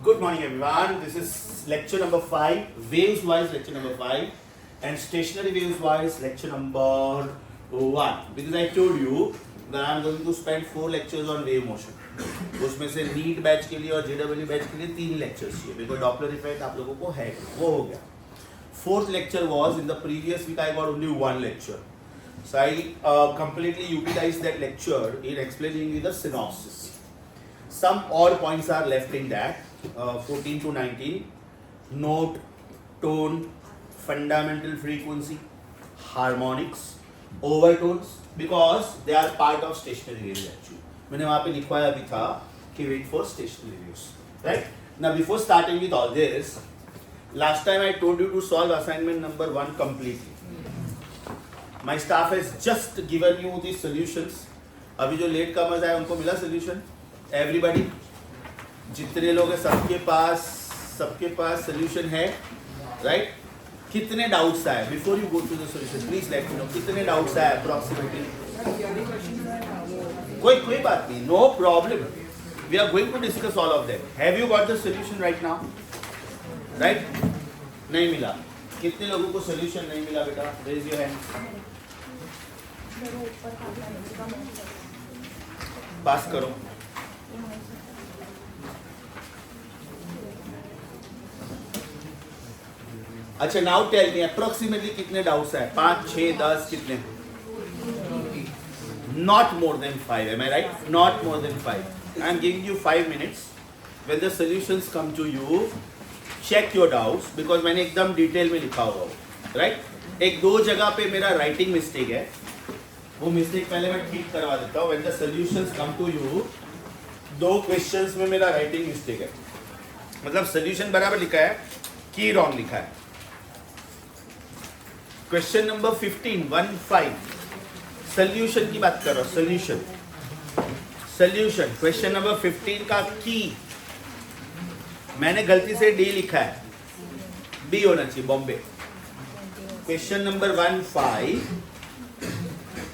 Good morning everyone. This is lecture number 5, waves wise lecture number 5 and stationary waves wise lecture number 1. Because I told you that I am going to spend 4 lectures on wave motion. उसमें से NEET batch के लिए और JW batch के लिए 3 lectures चाहिए because Doppler effect आप लोगों को है वो हो गया. Fourth lecture was in the previous week I got only 1 lecture. So I completely utilized that lecture in explaining you the synopsis. Some odd points are left in that. 14 to 19, note, tone, fundamental frequency, harmonics, overtones, because they are part of stationary waves actually. मैंने वहाँ पे लिखवाया भी था कि wait for stationary waves, right? Now before starting with all this, last time I told you to solve assignment number 1 completely. My staff has just given you the solutions. अभी जो late comers आए उनको मिला solution? Everybody? जितने लोग हैं सबके पास सोल्यूशन है, राइट? कितने डाउट्स आए before you go to the solution? Please let me know कितने डाउट्स आए अप्रोक्सीमेटली. कोई बात नहीं, no problem. We are going to discuss all of them. Have you got the solution right now? Right? नहीं मिला. कितने लोगों को सॉल्यूशन नहीं मिला बेटा? Raise your hand. पास करो. अच्छा, नाउ टेल मी अप्रोक्सीमेटली कितने डाउट्स है? 5, 6, 10 कितने? Not more than 5. Am I right? Not more than 5. I am giving you 5 minutes. When the solutions come to you, check your doubts because मैंने एकदम detail में लिखा हुआ है, राइट? 1-2 जगह पे मेरा राइटिंग मिस्टेक है, वो मिस्टेक पहले मैं ठीक करवा देता हूँ. When the solutions come to you, 2 questions में मेरा राइटिंग मिस्टेक है, मतलब सॉल्यूशन बराबर लिखा है, की रॉन्ग लिखा है. क्वेश्चन नंबर 15 सोल्यूशन की बात कर रहा हूं. सोल्यूशन क्वेश्चन नंबर 15 का की मैंने गलती से डी लिखा है, बी होना चाहिए, बॉम्बे. क्वेश्चन नंबर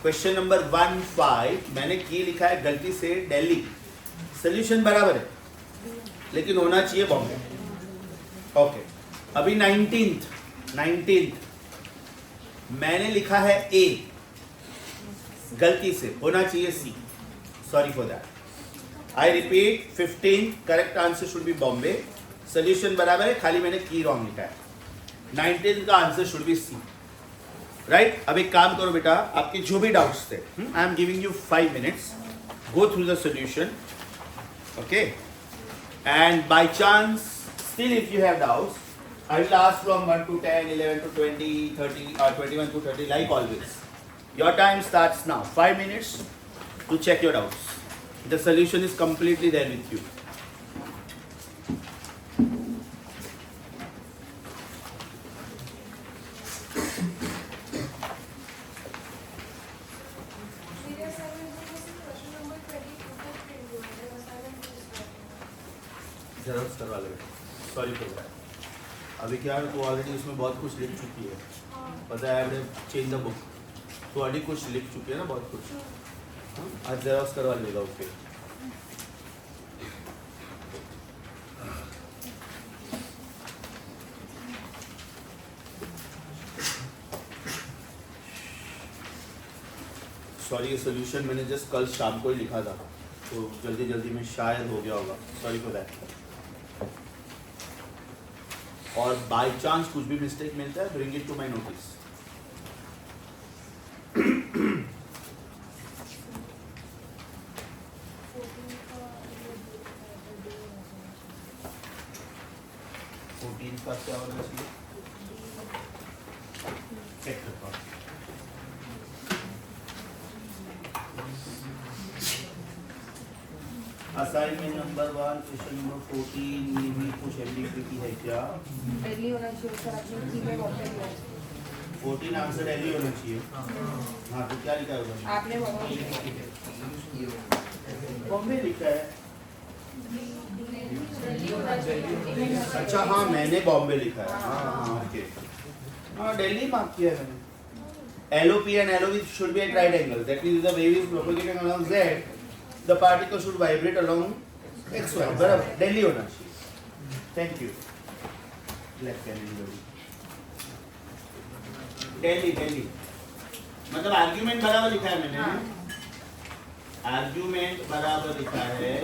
15 मैंने की लिखा है गलती से दिल्ली. सोल्यूशन बराबर है लेकिन होना चाहिए बॉम्बे. ओके. अभी 19th मैंने लिखा है ए, गलती से होना चाहिए C. Sorry for that. I repeat, 15 correct answer should be Bombay. Solution बराबर है, खाली मैंने की रॉन्ग लिखा है. 19 का answer should be C, right? अब एक काम करो बेटा, आपके जो भी डाउट्स थे, आई am giving you 5 minutes, go through the solution, okay? And by chance still if you have doubts, I will ask from 1 to 10, 11 to 20, 30, 21 to 30, like always. Your time starts now. 5 minutes to check your doubts. The solution is completely there with you. जरूर करवा लो. Sorry for that. अभी क्या है, तो already उसमें बहुत कुछ लिख चुकी है, पता है. आपने चेंज द बुक, तो ऑलरेडी कुछ लिख चुकी है ना, बहुत कुछ. आज जेरॉक्स करवा लेगा उसके. सॉरी, ये सोल्यूशन मैंने जस्ट कल शाम को ही लिखा था, तो जल्दी में शायद हो गया होगा. Sorry for that. और बाय चांस कुछ भी मिस्टेक मिलता है, bring it to my notice. का क्या होना चाहिए? चेक करता हूं. असाइनमेंट नंबर 1 क्वेश्चन नंबर 14 में कुछ एबिलिटी है क्या? दिल्ली होना चाहिए सर. आपने की में बॉम्बे दिया. 14 आंसर दिल्ली होना चाहिए. हाँ, तो क्या लिखा होगा? आपने बॉम्बे लिखा है. अच्छा, हाँ मैंने बॉम्बे लिखा है. हाँ ओके. हाँ, दिल्ली मार्क किया है मैंने. LOP and LOV should be at right angle. That means the wave is propagating along Z. The particle should vibrate along XY. बराबर, दिल्ली होना चाहिए. Thank you. दिल्ली मतलब आर्ग्यूमेंट बराबर लिखा है मैंने, आर्ग्यूमेंट बराबर लिखा है।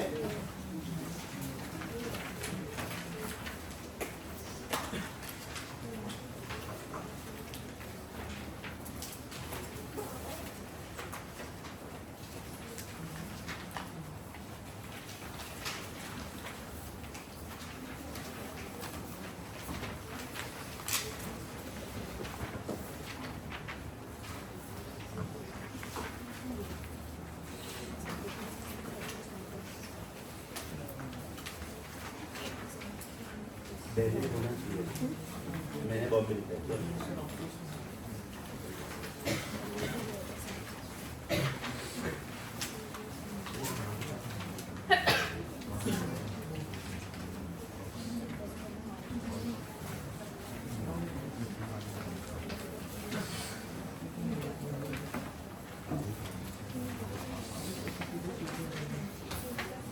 मैंने बॉम्बे लिखा है।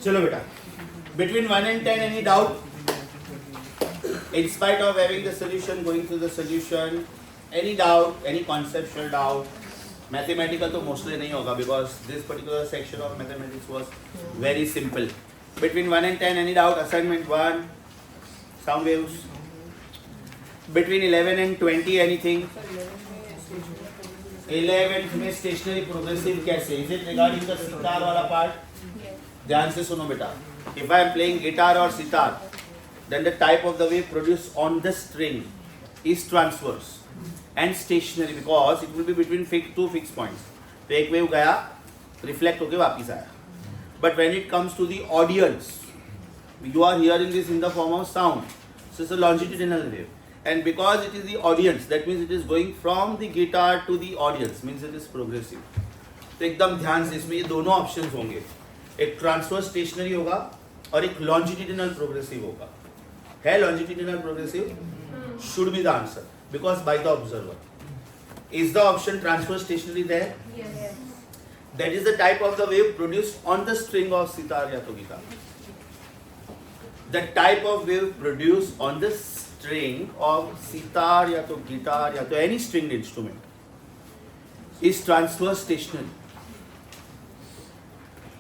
चलो बेटा, between 1 and 10 any doubt? In spite of having the solution, going through the solution, any doubt, any conceptual doubt? Mathematical तो mostly नहीं होगा because this particular section of mathematics was very simple. Between 1 and 10 any doubt? Assignment 1, sound waves. Between 11 and 20 anything? 11th में stationary progressive कैसे? Is it regarding the sitar वाला part? ध्यान से सुनो बेटा. If I am playing guitar or sitar, then the type of the wave produced on the string is transverse and stationary because it will be between two fixed points. तो एक wave गया, reflect होके वापस आया. But when it comes to the audience, you are hearing this in the form of sound. So it's a longitudinal wave. And because it is the audience, that means it is going from the guitar to the audience, means it is progressive. तो एकदम ध्यान से इसमें ये दोनों options होंगे. एक transverse stationery होगा और एक लॉन्जिट्यूडिनल प्रोग्रेसिव होगा. है longitudinal progressive? Should be the answer because by the observer. Is the option transverse stationary there? Yes. That is the type of the wave produced on the string of sitar या तो guitar. The type of wave produced on the string of sitar या तो guitar या तो any stringed instrument is transverse stationary.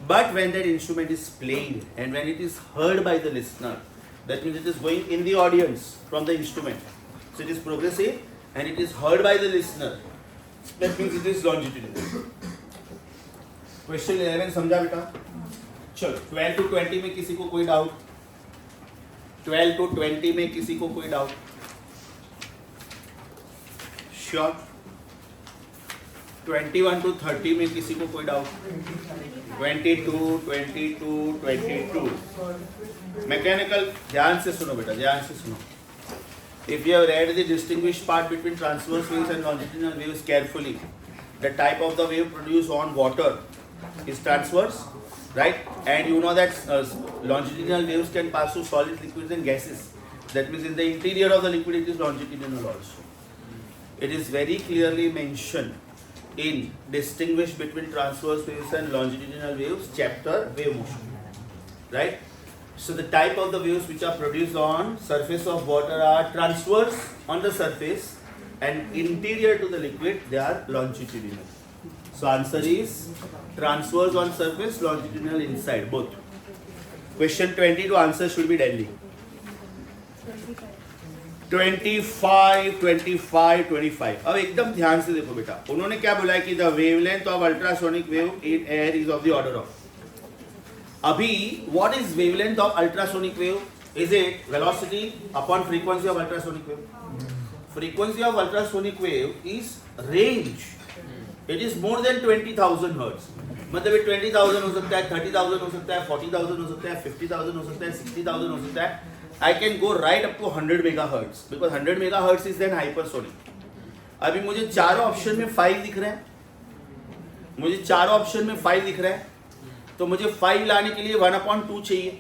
But when that instrument is played and when it is heard by the listener, that means it is going in the audience from the instrument. So it is progressive and it is heard by the listener. That means it is longitudinal. Question 11 समझा बेटा? चलो 12 to 20 में किसी को कोई doubt? 12 to 20 में किसी को कोई डाउट? Sure. 21 to 30 में किसी को कोई डाउट? 22. मैकेनिकल ध्यान से सुनो बेटा, ध्यान से सुनो. If you have read the distinguished part between transverse waves and longitudinal waves carefully, the type of the wave produced on water is transverse, right? And you know that longitudinal waves can pass through solids, liquids and gases. That means in the interior of the liquid it is longitudinal also. It is very clearly mentioned in distinguish between transverse waves and longitudinal waves chapter wave motion, right? So the type of the waves which are produced on surface of water are transverse on the surface and interior to the liquid they are longitudinal. So answer is transverse on surface, longitudinal inside, both. Question 22 answer should be Delhi. 25. अब एकदम ध्यान से देखो बेटा, उन्होंने क्या बोला है कि the wavelength of ultrasonic wave in air is of the order of. अभी what is wavelength of ultrasonic wave? Is it velocity upon frequency of ultrasonic wave? Frequency of ultrasonic wave is range. It is more than 20,000 hertz. मतलब 20,000 हो सकता है, 30,000 हो सकता है, 40,000 हो सकता है, 50,000 हो सकता है, 60,000 हो सकता है. I can go right up to 100 megahertz because 100 megahertz is then hypersonic. अभी मुझे चारों ऑप्शन में 5 दिख रहे हैं, मुझे चारों ऑप्शन में 5 दिख रहा है, तो मुझे 5 लाने के लिए 1/2 चाहिए.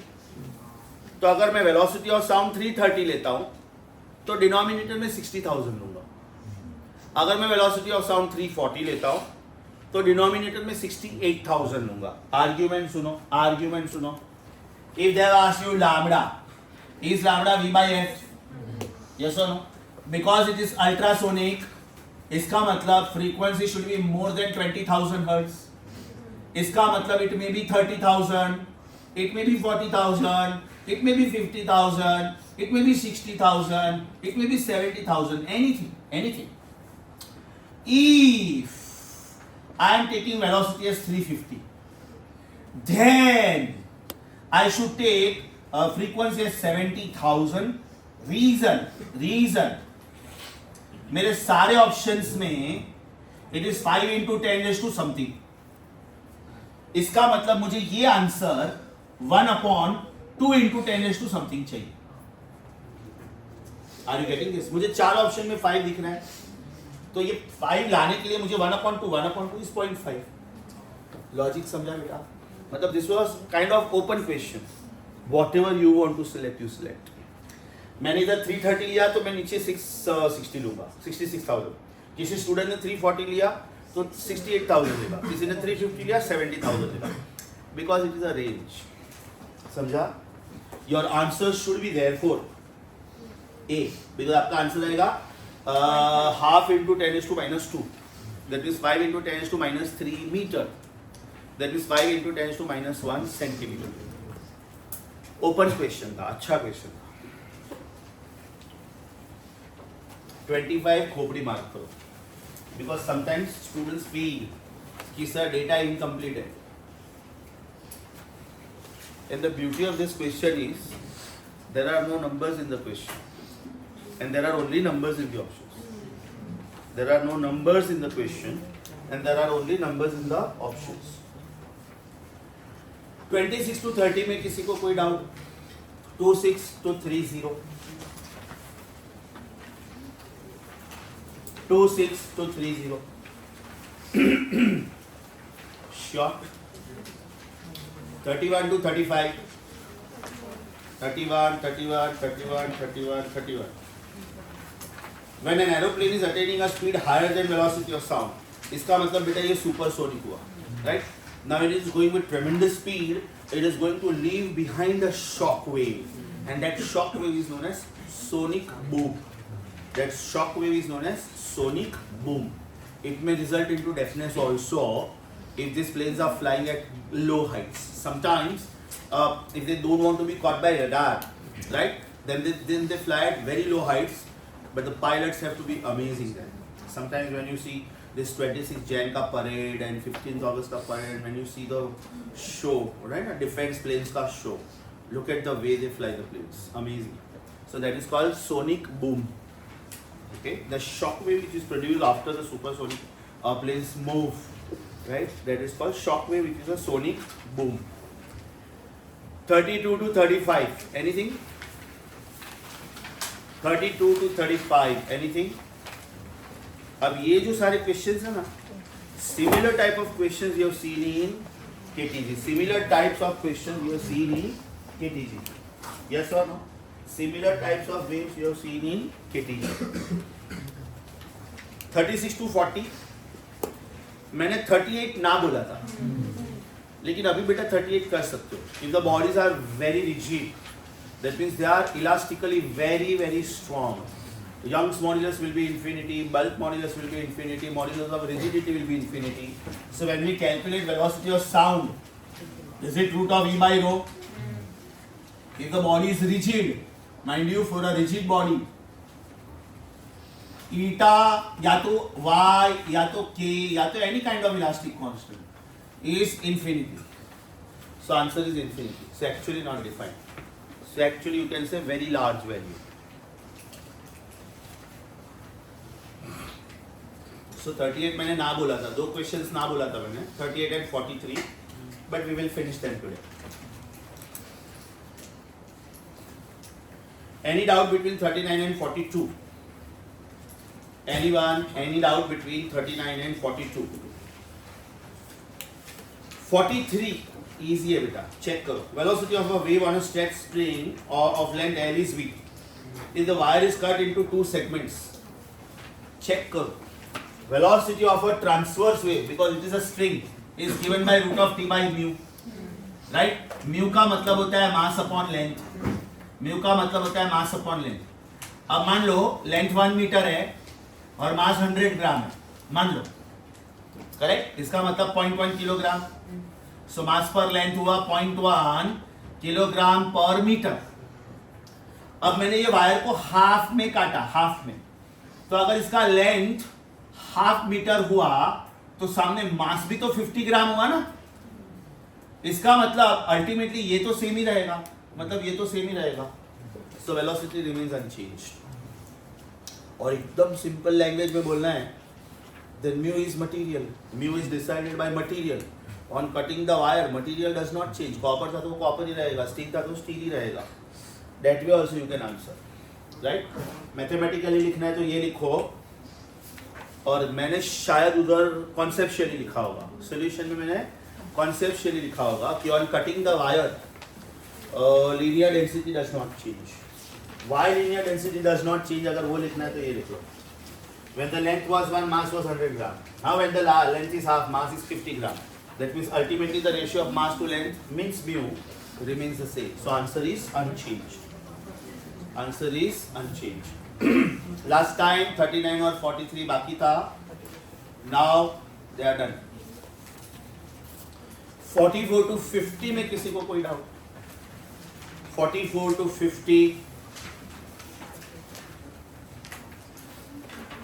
तो अगर मैं वेलोसिटी ऑफ साउंड 330 लेता हूं तो डिनोमिनेटर में 60,000 लूंगा. अगर मैं वेलोसिटी ऑफ साउंड 340 लेता हूं तो डिनोमिनेटर में 68,000 लूंगा. आर्ग्यूमेंट सुनो. If they ask you lambda, Is lambda v by f? Yes or no? Because it is ultrasonic, इसका मतलब frequency should be more than 20,000 hertz. इसका मतलब it may be 30,000, it may be 40,000, it may be 50,000, it may be 60,000, it may be 70,000, anything. If I am taking velocity as 350, then I should take a frequency as 70,000. Reason मेरे सारे options में it is 5 into 10 raised to something. इसका मतलब मुझे ये answer 1/2 into 10 raised to something चाहिए. Are you getting this? मुझे चार ऑप्शन में 5 दिख रहा है, तो ये 5 लाने के लिए मुझे 1/2 is 0.5. लॉजिक समझा बेटा? मतलब this was kind of open question. Whatever you want to select, you select. मैंने इधर 330 लिया तो मैं नीचे 660 लूंगा, 66,000. किसी स्टूडेंट ने 340 लिया तो 68,000 लेगा, किसी ने 350 लिया 70,000 लेगा. Because it is a range. समझा? Your answer should be therefore A, because आपका आंसर आएगा half into 10⁻². That is 5 into 10⁻³ meter. That is 5 into 10⁻1 centimeter. Open question था, अच्छा क्वेश्चन था. 25 खोपड़ी मार्क करो, बिकॉज समटाइम्स स्टूडेंट्स फील कि सर डेटा इनकम्प्लीट है. And the beauty of this question is there are no numbers in the question, and there are only numbers in the options. There are no numbers in the question, and there are only numbers in the options. 26 to 30 में किसी को कोई doubt? 26 to 30. 26 to 30. Short. 31 to 35. 31. When an aeroplane is attaining a speed higher than velocity of sound, इसका मतलब बेटा ये supersonic हुआ, right? Now it is going with tremendous speed. It is going to leave behind a shock wave, and that shock wave is known as sonic boom. That shock wave is known as sonic boom. It may result into deafness also if these planes are flying at low heights. Sometimes, if they don't want to be caught by radar, right? Then they fly at very low heights, but the pilots have to be amazing then. Sometimes when you see this 26th Jan ka parade and 15th August ka parade, when you see the show, right? A defense planes ka show. Look at the way they fly the planes. Amazing. So that is called sonic boom. Okay, the shock wave which is produced after the supersonic planes move, right? That is called shock wave, which is a sonic boom. 32 to 35. Anything? 32 to 35. Anything? अब ये जो सारे questions है ना, similar type of questions you have seen in KTG. Similar types of questions you have seen in KTG. Yes or no? Similar types of waves you have seen in KTG. 36 to 40. मैंने 38 ना बोला था, लेकिन अभी बेटा 38 कर सकते हो. If the bodies are very rigid, that means they are elastically very strong. Young's modulus will be infinity, bulk modulus will be infinity, modulus of rigidity will be infinity. So when we calculate velocity of sound, is it root of E by rho? If the body is rigid, mind you, for a rigid body, eta या तो y या तो k या तो any kind of elastic constant is infinity. So answer is infinity. So actually not defined. So actually you can say very large value. So 38 मैंने ना बोला था, दो questions ना बोला था मैंने, 38 and 43, but we will finish them today. Any doubt between 39 and 42? Anyone? Any doubt between 39 and 42? 43 easy है बेटा, check करो. Velocity of a wave on a stretched string or of length L is V. If the wire is cut into two segments, check करो. Velocity of a transverse wave, because it is a string, is given by root of T by mu. Right? Mu का मतलब होता है mass upon length. Mu का मतलब होता है mass upon length. अब मान लो लेंथ 1 मीटर है और मास 100 ग्राम है, मान लो, करेक्ट। इसका मतलब 0.1 किलोग्राम। सो मास पर लेंथ हुआ 0.1 किलोग्राम पर मीटर। अब मैंने ये वायर को हाफ में काटा, हाफ में, तो अगर इसका लेंथ हाफ मीटर हुआ तो सामने मास भी तो 50 ग्राम हुआ ना। इसका मतलब अल्टीमेटली ये तो सेम ही रहेगा, मतलब ये तो सेम ही रहेगा। So velocity remains unchanged. और एकदम सिंपल लैंग्वेज में बोलना है, then mu is material, mu is decided by material. On cutting the wire, material does not change. Copper था तो वो copper ही रहेगा, steel था तो steel ही रहेगा. That way also you can answer, right? Mathematically लिखना है तो ये लिखो, और मैंने शायद उधर conceptually लिखा होगा, solution में मैंने conceptually लिखा होगा कि on cutting the wire, linear density does not change. Why linear density does not change? अगर वो लिखना है तो ये लिख लो. When the length was 1, mass was 100 gram. Now when the length is half, mass is 50 gram. That means ultimately the ratio of mass to length means mu remains the same. So answer is unchanged. Answer is unchanged. Last time 39 और 43 बाकी था. Now they are done. 44 to 50 में किसी को कोई doubt? 44 to 50.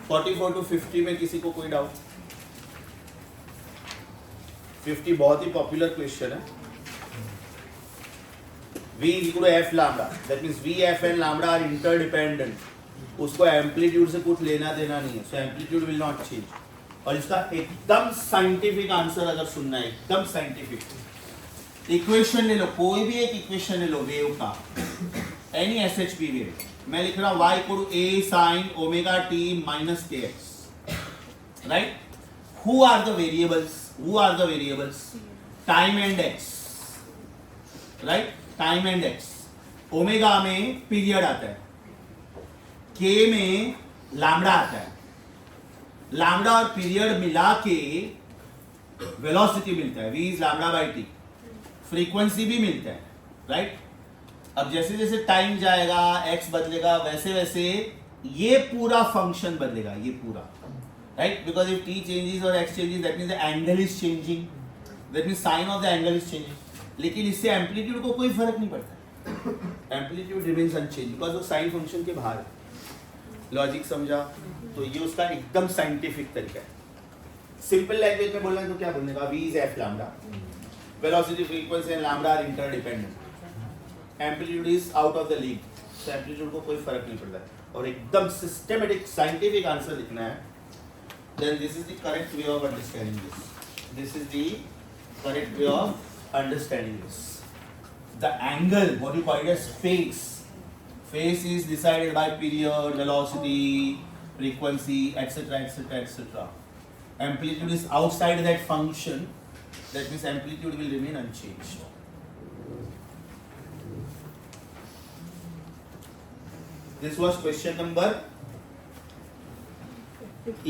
44 to 50 में किसी को कोई डाउट? 50 बहुत ही पॉपुलर क्वेश्चन है। V is equal to F lambda. That means V, F and lambda are interdependent. उसको एम्पलीट्यूड से कुछ लेना देना नहीं है, so amplitude will not change. और इसका एकदम साइंटिफिक आंसर अगर सुनना है, एकदम साइंटिफिक, इक्वेशन ले लो, कोई भी एक इक्वेशन ले लो वेव का, एनी SHP वेव। मैं लिख रहा हूं y equal to a sin omega t minus kx, right? Who are the variables? Who are the variables? Time and x, right? Time and x। Omega में period आता है, k में lambda आता है, लैम्डा और पीरियड मिला के velocity मिलता है, v is lambda by t। Frequency भी मिलता है, राइट? अब जैसे जैसे टाइम जाएगा, x बदलेगा, वैसे वैसे ये पूरा फंक्शन बदलेगा, ये पूरा, right? Because if t changes और x changes, that means the angle is changing, that means sine of the angle is changing. लेकिन इससे एम्पलीट्यूड को कोई फर्क नहीं पड़ता, एम्पलीट्यूड रिमेन्स अनचेंज बिकॉज वो साइन फंक्शन के बाहर है। लॉजिक समझा? तो ये उसका एकदम साइंटिफिक तरीका है। सिंपल लैंग्वेज में बोलना है तो क्या बोलने का? v is f lambda, velocity, frequency and lambda are interdependent, amplitude is out of the league, तो एम्पलीट्यूड को कोई फर्क नहीं पड़ता है। और एकदम सिस्टेमेटिक साइंटिफिक आंसर लिखना है, then this is the correct way of understanding this, this is the correct way of understanding this. The angle, what you call it as phase, phase is decided by period, velocity, frequency, etcetera etcetera etcetera. Amplitude is outside that function, that means amplitude will remain unchanged. This was question number,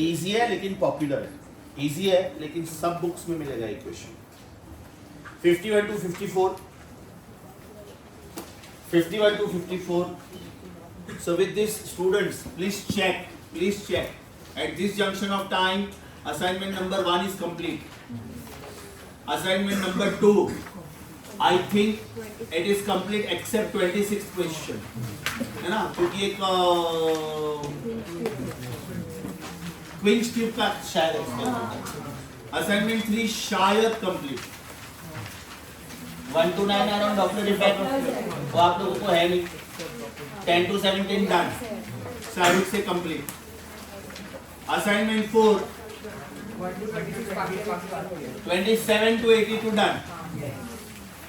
easy है लेकिन popular है, easy है लेकिन सब books में मिलेगा ये question. 51 to 54, 51 to 54. So with this, students, please check at this junction of time, assignment number 1 is complete. Assignment number 2, I think it is complete except 26th question, है ना? क्योंकि एक क्विंच ट्यूब का शायद एक्सपेरिमेंट। असाइनमेंट 3 शायद complete, 1 to 9 around doctor effect वो आप लोगों को है नहीं, 10 to 17 डन, शायद से complete. Assignment 4 27 to 82 done,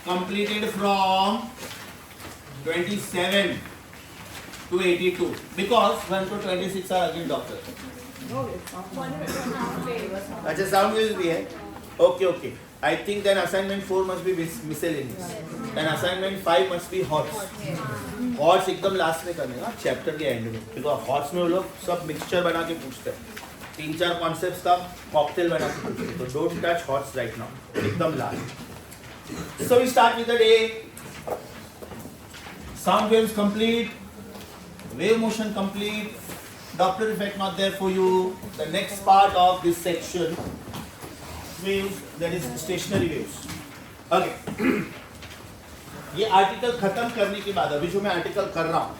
completed from 27 to 82 because 1 to 26 are again doctor. अच्छा sound waves भी है, okay. I think then assignment 4 must be miscellaneous and assignment 5 must be HOTS. HOTS एकदम लास्ट में करने का, chapter के एंड में, because HOTS में वो लोग सब मिक्सचर बना के पूछते हैं, 3-4 कॉन्सेप्ट्स का कॉकटेल बना के पूछते हैं, तो don't touch HOTS right now, एकदम last. So we start with the day. Sound waves complete. Wave motion complete. Doppler effect not there for you. The next part of this section, waves, that is stationary waves. Okay. ये article खत्म करने के बाद, अभी जो मैं article कर रहा हूं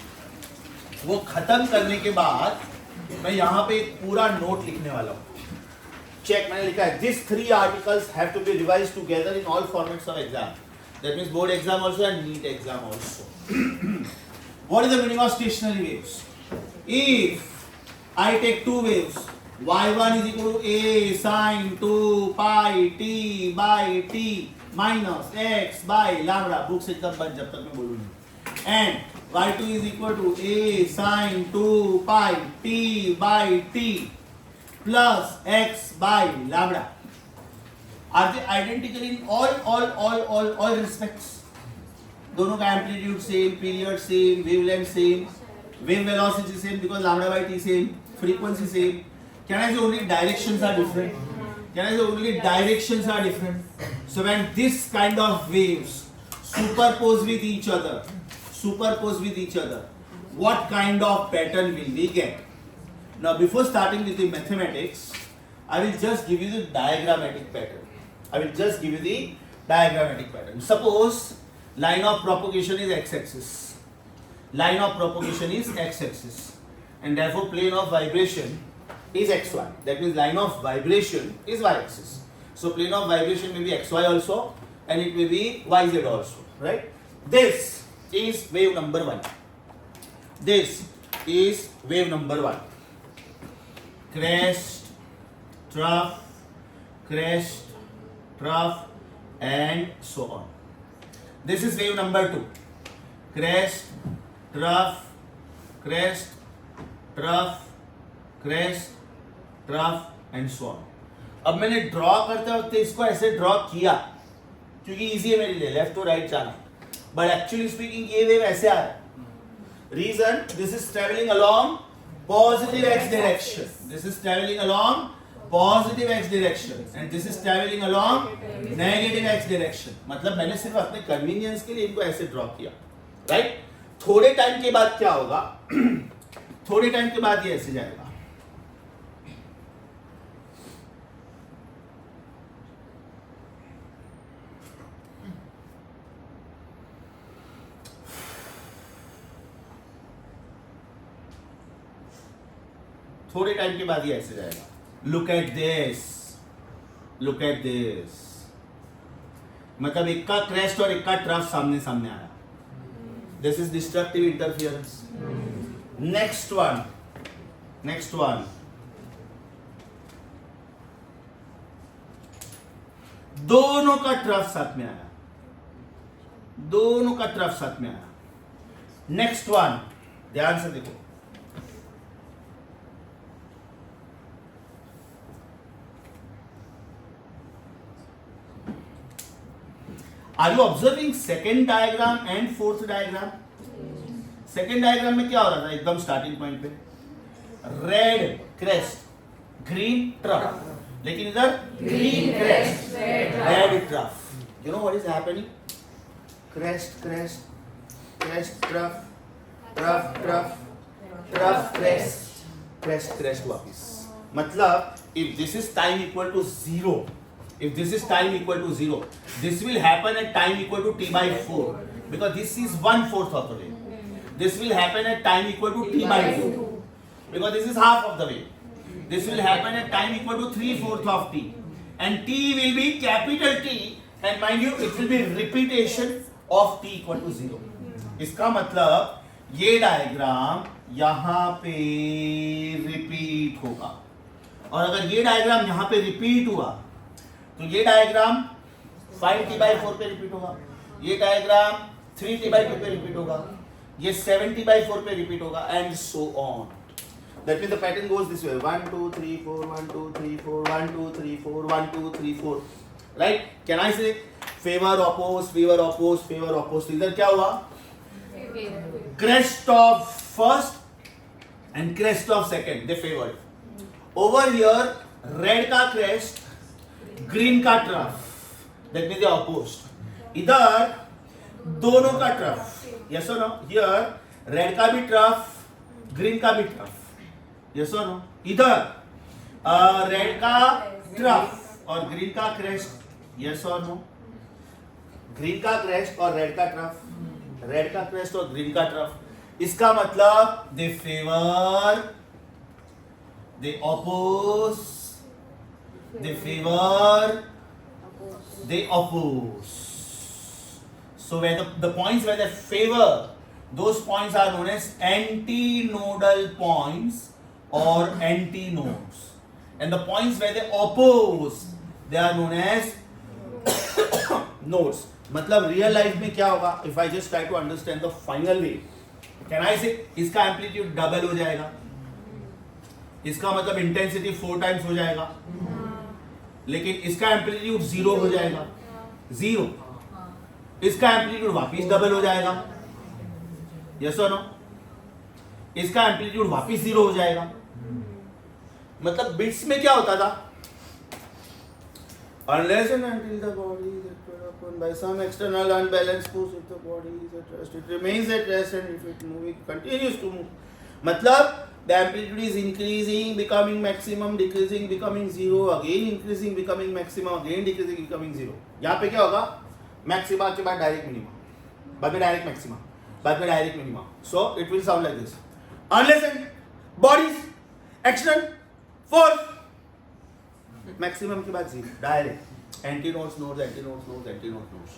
वो खत्म करने के बाद मैं यहाँ पे एक पूरा नोट लिखने वाला हूँ. चेक, मैंने लिखा है this 3 articles have to be revised together in all formats of exam. That means board exam also and NEET exam also. What is the meaning of stationary waves? If I take 2 waves, y1 is equal to a sine 2 pi t by t minus x by lambda. Books एकदम बंद जब तक मैं बोलूँ नहीं. And y2 is equal to a sine 2 pi t by t plus x by lambda. Are they identical in all respects? दोनों का amplitude same, period same, wavelength same, wave velocity same because lambda by t same, frequency same. Can I say only directions are different? Can I say only directions are different? So when this kind of waves superpose with each other, what kind of pattern will we get? Now before starting with the mathematics, I will just give you the diagrammatic pattern. Suppose line of propagation is x-axis. And therefore plane of vibration is xy. That means line of vibration is y-axis. So plane of vibration may be xy also and it may be yz also. Right? This is wave number 1. Crest, trough and so on. This is wave number 2. Crest, trough and so on. अब मैंने draw करते वक्त इसको ऐसे draw किया क्योंकि easy है मेरे लिए लेफ्ट टू राइट जाना, बट एक्चुअली स्पीकिंग ये वेव ऐसे आ रहा है. Reason, this is travelling along positive x direction. And this is traveling along negative x direction. मतलब मैंने सिर्फ अपने कन्वीनियंस के लिए इनको ऐसे ड्रॉ किया, राइट? थोड़े टाइम के बाद क्या होगा? थोड़े टाइम के बाद ये ऐसे जाएगा. थोड़े टाइम के बाद ये ऐसे जाएगा. Look at this. मतलब एक का क्रेस्ट और एक का ट्रफ सामने आ रहा. This is destructive interference. Next one. दोनों का ट्रफ साथ में आया. नेक्स्ट वन, ध्यान से देखो. Are you observing second diagram and fourth diagram? Second diagram में क्या हो रहा था? एकदम स्टार्टिंग पॉइंट पे रेड क्रेस्ट, ग्रीन ट्रफ, लेकिन इधर green crest, red trough. You know what is happening? Crest trough, crest वापस. मतलब if this is time equal to 0, this will happen at time equal to t by 4 because this is 1/4 of the way. This will happen at time equal to t by 2 because this is half of the way. This will happen at time equal to 3/4 of t and t will be capital T and mind you it will be repetition of t equal to 0. इसका मतलब ये diagram यहाँ पे repeat होगा और अगर ये diagram यहाँ पे रिपीट हुआ तो ये डायग्राम 5t by 4 पे रिपीट होगा, ये डायग्राम 3t by 2 पे रिपीट होगा, ये 7t by 4 पे रिपीट होगा and so on. That means the pattern goes this way: 1 2 3 4 1 2 3 4 1 2 3 4 1 2 3 4. Right? Can I say favor oppose? तो इधर क्या हुआ? Crest of first and crest of second they favored. Over here red का crest, green का trough, that means they opposed. इधर दोनों का trough, Yes or no? Here red का भी ट्रफ, ग्रीन का भी ट्रफ. Yes or no? इधर रेड का ट्रफ और ग्रीन का crest. Yes or no? Green का क्रेस्ट और रेड का ट्रफ, रेड का क्रेस्ट और ग्रीन का ट्रफ. इसका मतलब they favour, they oppose, they favour, they oppose. So where the points where they favor, those points are known as antinodal points or antinodes. And the points where they oppose, they are known as nodes. मतलब real life में क्या होगा? If I just try to understand the final way, can I say इसका amplitude double हो जाएगा, इसका मतलब intensity 4 times हो जाएगा, लेकिन इसका एम्पलीट्यूड 0 हो जाएगा, 0. इसका एम्पलीट्यूड वापिस डबल हो जाएगा. यस और नो? इसका एम्पलीट्यूड वापिस 0 हो जाएगा. मतलब बिट्स में क्या होता था? Unless and until the body is acted upon by some external unbalanced force, if the body is at rest, it remains at rest, and if it moves, it continues to move. मतलब the amplitude is increasing, becoming maximum, decreasing, becoming 0, again increasing, becoming maximum, again decreasing, becoming 0. यहाँ पे क्या होगा? Maxima के बाद direct minima, बाद में direct maxima, बाद में direct minima. So it will sound like this. Unless and bodies, action, force, maximum के बाद 0, direct. Antinodes, nodes, antinodes, nodes, antinodes, nodes.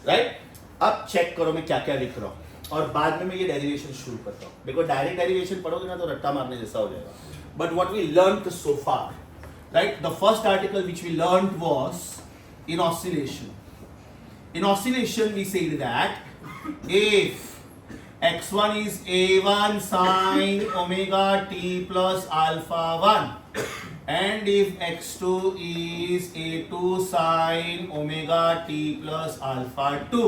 Right? अब चेक करो मैं क्या क्या लिख रहा हूँ और बाद में मैं ये डेरिवेशन शुरू करता हूँ. बिकॉज डायरेक्ट डेरिवेशन पढ़ोगे ना तो रट्टा मारने जैसा हो जाएगा. But what we learned so far, right? The first article which we learned was in oscillation. In oscillation we said that if x1 is a1 sin omega t plus alpha 1 and if x2 is a2 sin omega t plus alpha 2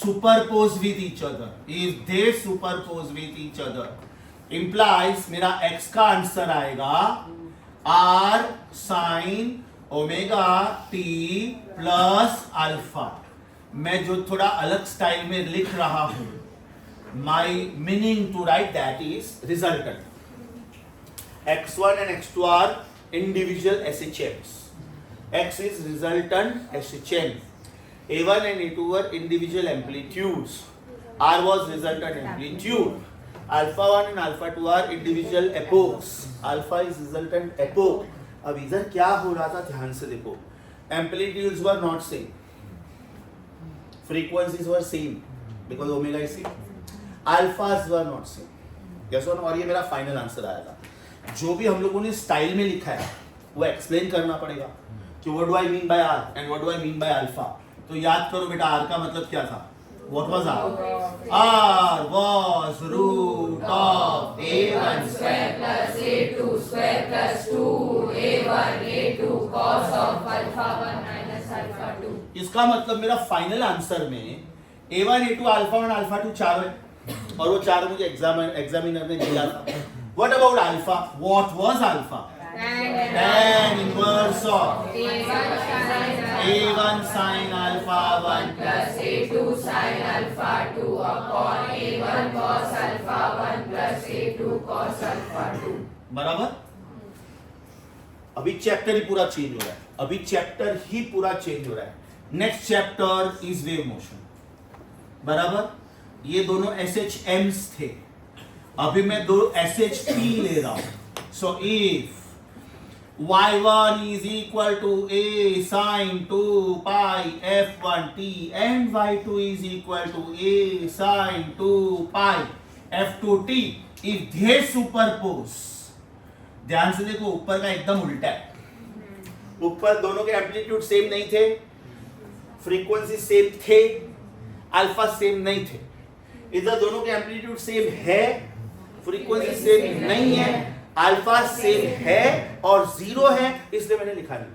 superpose with each other, if they superpose with each other, implies मेरा x का answer आएगा r sin omega t plus alpha. मैं जो थोड़ा अलग style में लिख रहा हूं, my meaning to write that is resultant. x1 and x2 are individual SHMs. x is resultant SHM. a1 and a2 were individual amplitudes. r was resultant amplitude. alpha 1 and alpha 2 are individual epochs. alpha is resultant epoch. अब इधर क्या हो रहा था ध्यान से देखो. amplitudes were not same, frequencies were same because omega is same, alphas were not same. yes or no? और ये मेरा फाइनल आंसर आएगा. जो भी हम लोगों ने स्टाइल में लिखा है वो एक्सप्लेन करना पड़ेगा कि what do I mean by R and what do I mean by alpha. तो याद करो बेटा, आर का मतलब क्या था? What was R? R was root of a1 square plus a2 square plus 2a1 a2 cos of alpha 1 minus alpha 2. इसका मतलब मेरा फाइनल आंसर में a1 a2 अल्फा 1 अल्फा 2 चार है और वो चार मुझे एग्जामिनर ने दिया था. What about alpha? What was alpha? tan inverse of a1 sin alpha 1 plus a2 sin alpha 2 upon a1 cos alpha 1 plus a2 cos alpha 2. बराबर. अभी चैप्टर ही पूरा चेंज हो रहा है, अभी चैप्टर ही पूरा चेंज हो रहा है. Next chapter is wave motion. बराबर. ये दोनों SHMs थे, अभी मैं दो SHP ले रहा हूं. So if y1 is equal to a sin 2 pi f1t and y2 is equal to a sin 2 pi f2t, if they superpose, ध्यान से देखो ऊपर का एकदम उल्टा है. ऊपर दोनों के एम्पलीट्यूड सेम नहीं थे, फ्रीक्वेंसी सेम थे, अल्फा सेम नहीं थे. इधर दोनों के एम्पलीट्यूड सेम है, फ्रीक्वेंसी सेम नहीं है, अल्फा सेम है और 0 है, इसलिए मैंने लिखा नहीं.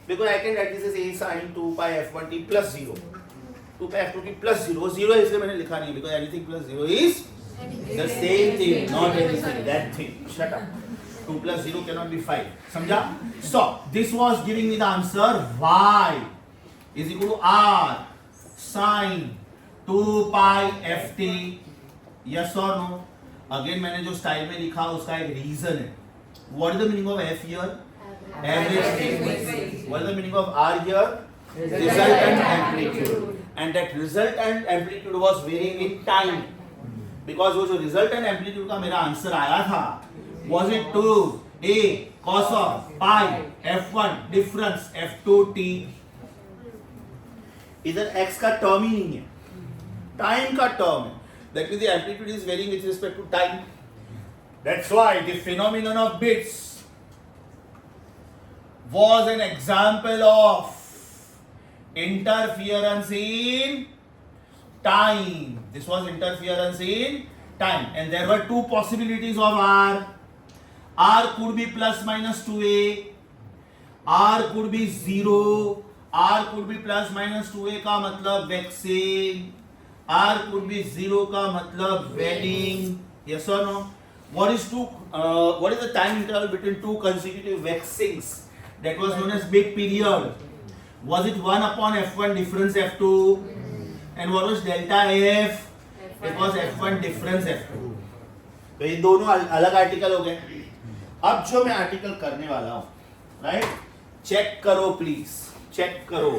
Because I can write this as a sin 2 pi f1t plus 0, 2 pi f2t plus 0. 0 है इसलिए मैंने लिखा नहीं, because anything plus 0 is the same thing, not anything, that thing. Shut up. 2 plus 0 cannot be 5. समझा? So this was giving me the answer y is equal to r sin 2 pi ft, yes और no? Again मैंने जो style में लिखा उसका एक reason है. What is the meaning of f here? Average frequency. What is the meaning of r here? Resultant amplitude. And that resultant amplitude was varying in time. Because वो जो resultant amplitude का मेरा answer आया था, was it to a cos of pi f1 difference f2 t? इधर x का term ही नहीं है, टाइम का टर्म है. That means the amplitude is varying with respect to time. That's why the phenomenon of bits was an example of interference in time. This was interference in time, and there were two possibilities of r. R could be plus minus 2a, R could be 0, R could be plus minus 2a का मतलब vexing, R could be 0 का मतलब waning. Yes or no? What is the time interval between two consecutive vexings? That was known as bit period. Was it 1 upon f1 difference f2? And what was delta f? It was f1 difference f2. तो ये दोनों अलग article हो गए. अब जो मैं article करने वाला हूं, राइट, चेक करो प्लीज, चेक करो.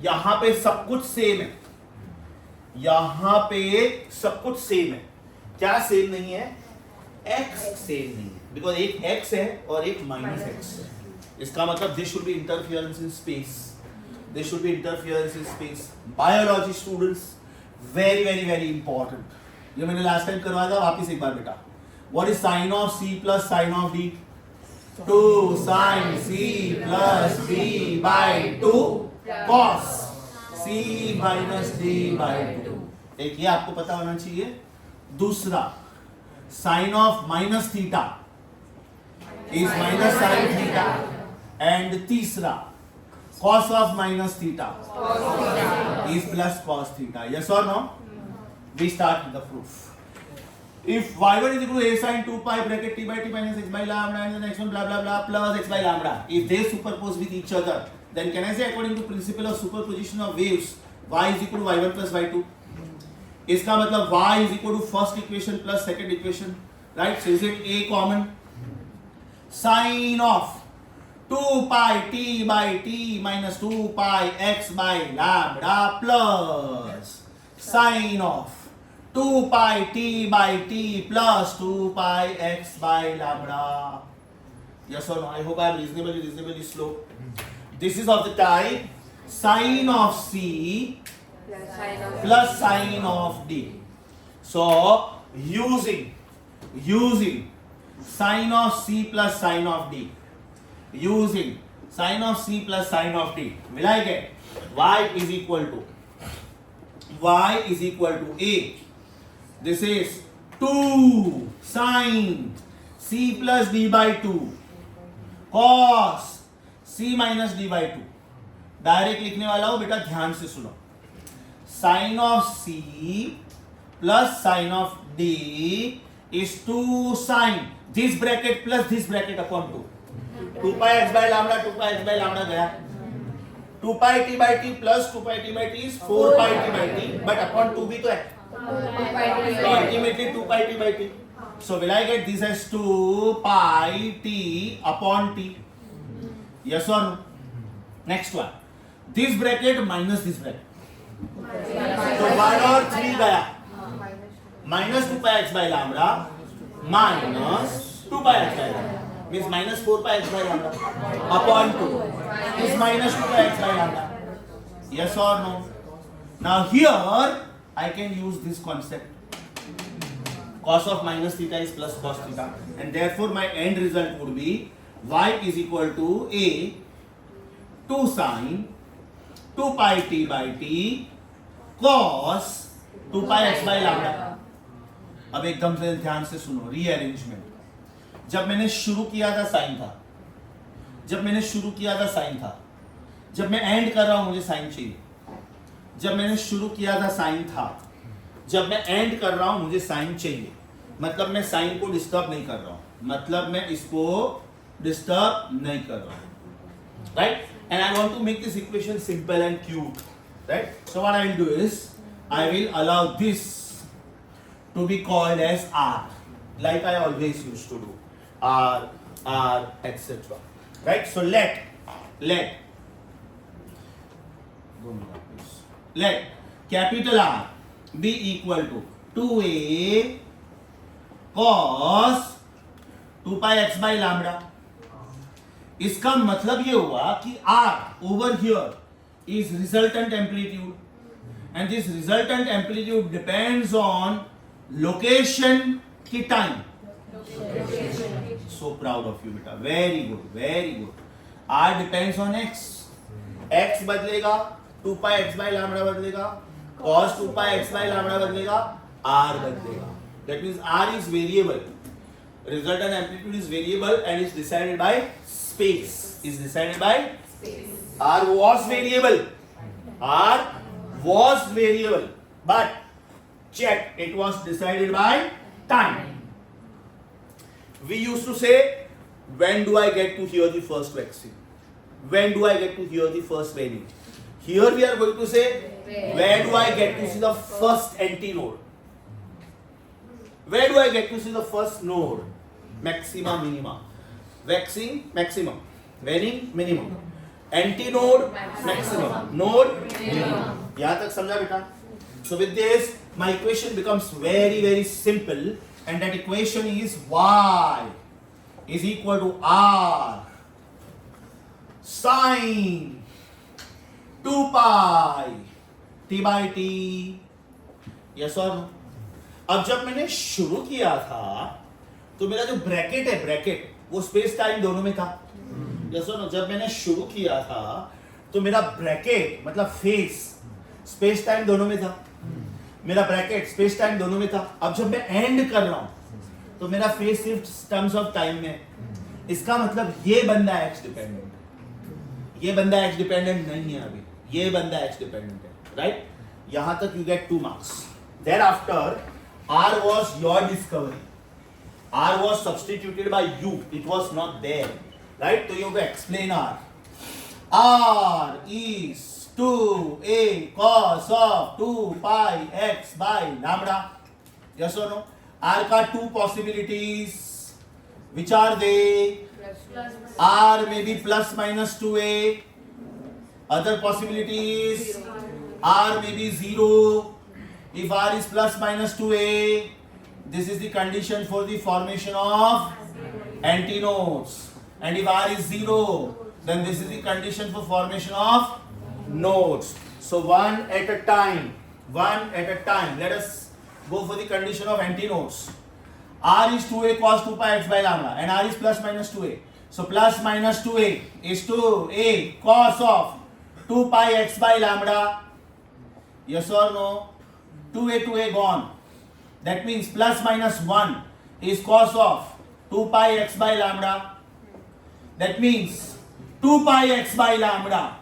यहां पे सब कुछ सेम है, यहां पे सब कुछ सेम है. क्या सेम नहीं है? x सेम नहीं है, बिकॉज एक x है और एक माइनस x है. इसका मतलब this should be interference in space, this should be interference in space. Biology students, very very very important. ये मैंने लास्ट टाइम करवाया था, वापिस एक बार बेटा. What is sine of c plus sine of d? 2 sin c plus d by 2 cos c minus d by 2. एक ये आपको पता होना चाहिए. दूसरा, sine of minus theta is minus sine theta. And तीसरा, cos of minus theta is plus cos theta. Yes or no? We start with the proof. If y1 is equal to a sin 2 pi bracket t by t minus x by lambda and the next one blah blah blah plus x by lambda, if they superpose with each other, then can I say according to principle of superposition of waves, y is equal to y1 plus y2? इसका मतलब y is equal to first equation plus second equation, right? So is it a common? Sin of 2 pi t by t minus 2 pi x by lambda plus sin of 2 pi t by t plus 2 pi x by lambda. Yes or no? I hope I am reasonably slow. This is of the type sin of c plus sin of d. So using sin of c plus sin of d, using sin of c plus sin of d, will I get y is equal to a. This is 2 sin c plus d by 2 cos c minus d by 2. Direct लिखने वाला हूं बेटा, ध्यान से सुनो. sin of c plus sin of d is 2 sin this bracket plus this bracket upon 2. 2 pi x by lambda, 2 pi x by lambda गया. 2 pi t by t plus 2 pi t by t is 4 pi t by t, but upon 2 भी तो है, so ultimately 2 pi t by t. So will I get this as 2 pi t upon t? Yes or no? Next one, this bracket minus this bracket, तो 1 और 3 गया. minus 2 pi x by lambda minus 2 pi x by lambda means minus 4 pi x by lambda upon 2 is minus 2 pi x by lambda. Yes or no? Now here I can use this concept. Cos of minus theta is plus cos theta, and therefore my end result would be y is equal to a 2 sin 2 pi t by t cos 2 pi x by lambda. अब एकदम से ध्यान से सुनो, rearrangement. जब मैंने शुरू किया था साइन था, जब मैंने शुरू किया था साइन था, जब मैं एंड कर रहा हूं मुझे साइन चाहिए. जब मैंने शुरू किया था साइन था, जब मैं एंड कर रहा हूं मुझे साइन चाहिए. मतलब मैं साइन को डिस्टर्ब नहीं कर रहा हूं, मतलब मैं इसको डिस्टर्ब नहीं कर रहा हूं, right? And I want to make this equation simple and cute, right? So what I will do is I will allow this to be called as R, like I always used to do. R, etc. Right? So let capital R be equal to 2a cos 2 pi x by lambda. इसका मतलब ये हुआ कि R over here is resultant amplitude, and this resultant amplitude depends on location की time. So proud of you beta, very good, very good. R depends on x. x बदलेगा, 2 pi x by lambda बदलेगा, cos 2 pi x by lambda बदलेगा, R बदलेगा. That means R is variable. Resultant amplitude is variable and is decided by space. Is decided by Space. R was variable. R was variable. But check, it was decided by time. We used to say, when do I get to hear the first vaccine? When do I get to hear the first venue? Here we are going to say, where do I get to see the first antinode? Where do I get to see the first node? Maxima, minima. Vaccine, maximum. Vening, minimum. Antinode, maximum. Node, minimum. यहाँ तक समझा बेटा? So with this, my equation becomes very, very simple, and that equation is y is equal to r sine 2 pi t by t. Yes or no? अब जब मैंने शुरू किया था तो मेरा जो ब्रैकेट है, ब्रैकेट वो स्पेस टाइम दोनों में था. यस और नो? जब मैंने शुरू किया था तो मेरा ब्रैकेट मतलब फेस स्पेस टाइम दोनों में था. मेरा ब्रैकेट स्पेस टाइम दोनों में था. अब जब मैं एंड कर रहा हूं तो मेरा फेस सिर्फ टर्म्स ऑफ टाइम में. इसका मतलब ये बंदा एक्स डिपेंडेंट, ये बंदा एक्स डिपेंडेंट नहीं है अभी, ये बंदा एक्स डिपेंडेंट है. राइट? यहां तक you get 2 marks. Thereafter R was your discovery. R was substituted by you. It was not there. Right? So you have to explain R. R is 2a cos of 2 pi x by lambda. Yes or no? R ka two possibilities. Which are they? R may be plus minus 2a. Other possibilities. R may be 0. If R is plus minus 2a, this is the condition for the formation of antinodes. And if R is 0, then this is the condition for formation of nodes. So one at a time, one at a time. Let us go for the condition of antinodes. R is 2a cos 2 pi x by lambda, and R is plus minus 2a. So plus minus 2a is 2a cos of 2 pi x by lambda. Yes or no? 2a gone. That means plus minus 1 is cos of 2 pi x by lambda. That means 2 pi x by lambda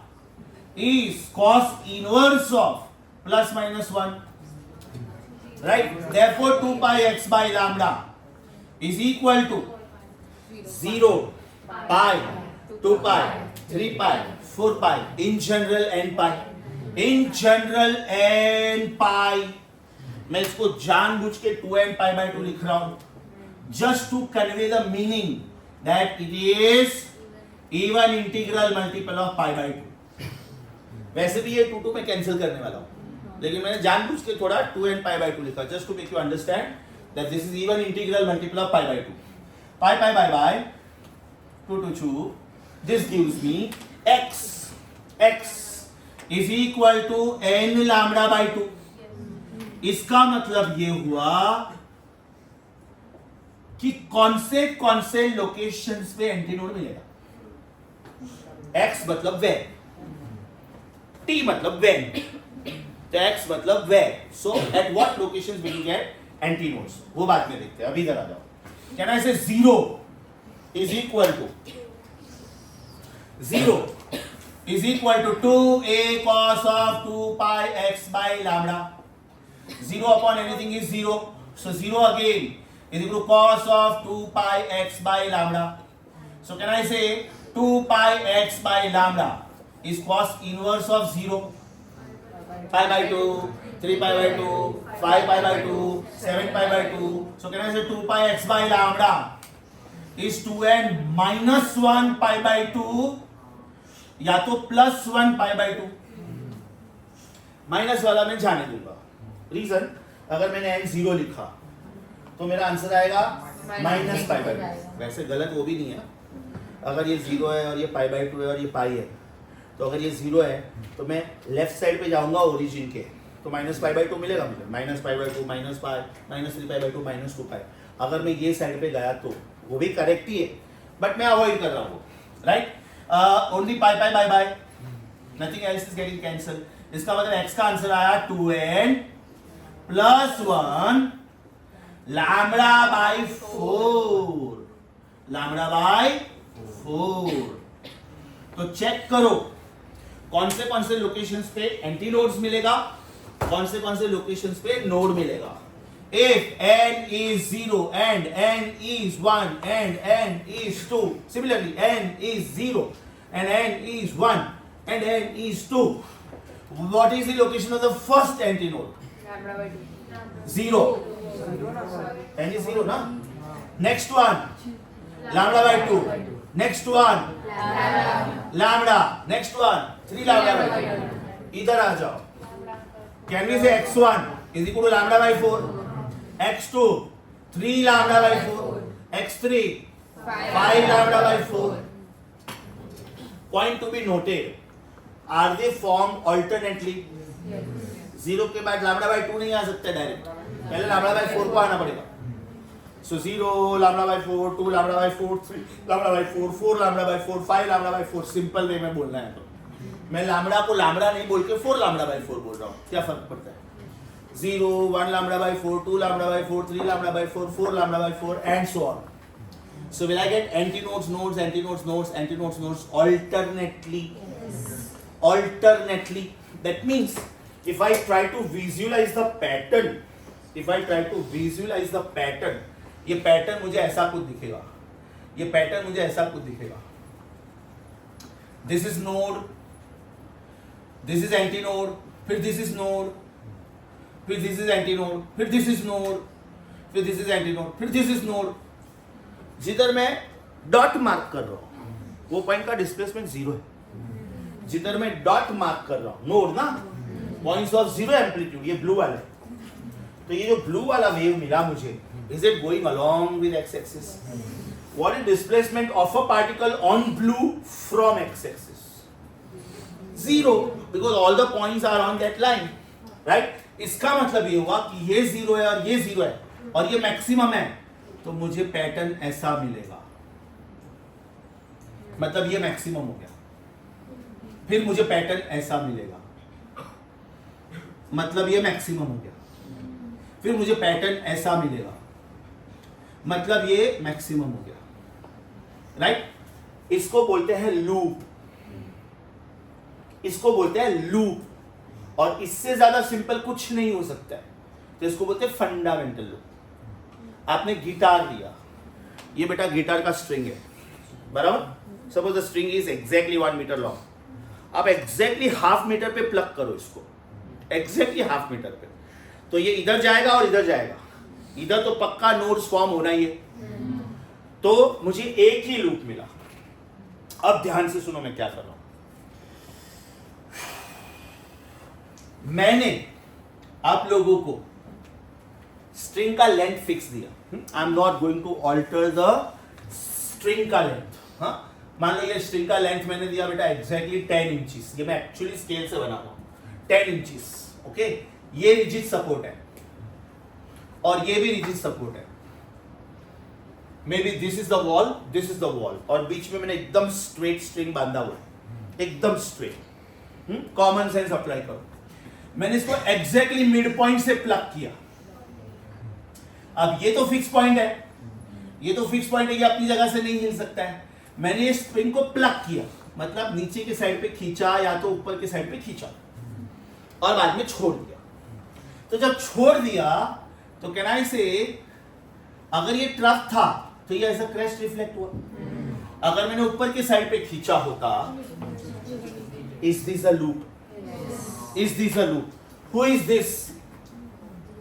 is cos inverse of plus minus 1. Right? Therefore 2 pi x by lambda is equal to 0, pi, 2 pi, 3 pi, 4 pi, in general n pi. In general n pi. मैं इसको जानबूझ के 2n pi by 2 लिख रहा हूं, just to convey the meaning that it is even integral multiple of pi by 2. वैसे भी ये 2 में कैंसिल करने वाला हूं, लेकिन मैंने जानबूझ के थोड़ा 2n pi by 2 लिखा, just to make you understand that this is even integral multiple of pi by 2. Pi by 2 to 2. This gives me x is equal to n lambda by 2. इसका मतलब ये हुआ कि कौन से लोकेशंस पे antinode मिलेगा. x मतलब where, t मतलब when, तो x मतलब where. So at what locations will you get antinodes? वो बात में देखते हैं. अभी इधर आ जाओ. Can I say 0 is equal to 2a cos of 2 pi x by lambda. 0 upon anything is 0. So 0 again is equal to cos of 2 pi x by lambda. So can I say 2 pi x by lambda is cos inverse of 0? Pi by 2. 3 pi by 2, 5 pi by 2, 7 pi by 2. So can I say 2 pi x by lambda is 2n minus 1 pi by 2 या तो plus 1 pi by 2. Minus वाला मैं जाने दूंगा. Reason, अगर मैंने n 0 लिखा तो मेरा आंसर आएगा माइनस पाई बाई 2. वैसे गलत वो भी नहीं है. अगर ये 0 है और ये पाई बाई 2 है और ये पाई है, तो अगर ये 0 है तो मैं लेफ्ट साइड पे जाऊंगा ओरिजिन के, तो माइनस पाई बाई 2 मिलेगा मुझे. Minus pi by 2 minus pi minus 3 pi by 2 minus 2 पाई. अगर मैं ये साइड पे गया तो वो भी करेक्ट ही है, बट मैं अवॉइड कर रहा हूँ. Right, only pi pi by by, nothing else is getting cancel. इसका मतलब x का आंसर आया 2n plus 1 lambda by 4. Lambda by 4. तो चेक करो कौन से लोकेशंस पे एंटी नोड्स मिलेगा, कौन से लोकेशंस पे नोड मिलेगा. If n is 0 and n is 1 and n is 2, similarly n is 0 and n is 1 and n is 2, what is the location of the first antinode? 0. n is 0 na. Next one lambda by 2. Next one lambda. Next one 3 lambda by 2. इधर आ जाओ. Can we say x1 is equal to lambda by 4? x2 3 lambda by 4. x3 5 lambda by 4. Point to be noted. Are they formed alternately? 0 के बाद lambda by 2 नहीं आ सकते direct, पहले lambda by 4 को आना पड़ेगा. So 0 lambda by 4, 2 lambda by 4, 3 lambda by 4, 4 lambda by 4, 5 lambda by 4. Simple way में बोलना है तो मैं lambda को lambda नहीं बोल के 4 lambda by 4 बोल रहा हूँ. क्या फर्क पड़ता है? 0 1 lambda by 4, 2 lambda by 4, 3 lambda by 4, 4 lambda by 4, and so on. So will I get antinodes, nodes, antinodes, nodes, antinodes, nodes alternately? Alternately. That means if I try to visualize the pattern, ये pattern मुझे ऐसा कुछ दिखेगा. ये pattern मुझे ऐसा कुछ दिखेगा. This is node, this is antinode, फिर this is node, फिर this is antinode, फिर this is node, फिर this is antinode, फिर this is node. जिधर मैं डॉट मार्क कर रहा हूँ वो पॉइंट का डिस्प्लेसमेंट 0 है. जिधर मैं डॉट मार्क कर रहा हूँ, नोड ना, पॉइंट्स ऑफ 0 एम्पलीट्यूड, ये ब्लू वाला है. तो ये जो ब्लू वाला वेव मिला मुझे, is it going along with x-axis? What is displacement of a particle on blue from x-axis? 0, because all the points are on that line, right? इसका मतलब ये हुआ कि ये 0 है और ये 0 है और ये मैक्सिमम है, तो मुझे पैटर्न ऐसा मिलेगा. मतलब ये मैक्सिमम हो गया, फिर मुझे पैटर्न ऐसा मिलेगा. मतलब ये मैक्सिमम हो गया, फिर मुझे पैटर्न ऐसा मिलेगा. मतलब ये मैक्सिमम हो गया. राइट, इसको बोलते हैं लूप. इसको बोलते हैं लूप, और इससे ज्यादा सिंपल कुछ नहीं हो सकता है. तो इसको बोलते हैं फंडामेंटल लूप. आपने गिटार लिया, ये बेटा गिटार का स्ट्रिंग है, बराबर. Suppose the string is exactly 1 metre long. आप एग्जैक्टली हाफ मीटर पे प्लग करो इसको, एग्जैक्टली हाफ मीटर पे, तो ये इधर जाएगा और इधर जाएगा. इधर तो पक्का नोड्स फॉर्म होना ही है. तो मुझे एक ही लूप मिला. अब ध्यान से सुनो मैं क्या कर रहा हूं. मैंने आप लोगों को स्ट्रिंग का लेंथ फिक्स दिया. I am not going to alter the string का लेंथ. हाँ, मान लो ये स्ट्रिंग का लेंथ मैंने दिया बेटा एग्जैक्टली 10 इंचेस. ये मैं एक्चुअली स्केल से बना रहा हूं, 10 इंचेस. ओके, ये रिजिड सपोर्ट है और ये भी रिजिड सपोर्ट है. May be this is the wall, this is the wall, और बीच में मैंने एकदम स्ट्रेट स्ट्रिंग बांधा हुआ है, एकदम स्ट्रेट. कॉमन सेंस अप्लाई करो. मैंने इसको एग्जैक्टली मिड पॉइंट से प्लग किया. अब ये तो फिक्स पॉइंट है, ये तो फिक्स पॉइंट है, ये अपनी जगह से नहीं हिल सकता है. मैंने इस स्प्रिंग को प्लग किया, मतलब नीचे के साइड पे खींचा या तो ऊपर के साइड पे खींचा और बाद में छोड़ दिया. तो जब छोड़ दिया तो कैन आई से, अगर ये ट्रफ था तो ये ऐसा क्रैश रिफ्लेक्ट हुआ. अगर मैंने ऊपर के साइड पे खींचा होता, is this a loop? Is this a loop? Who is this?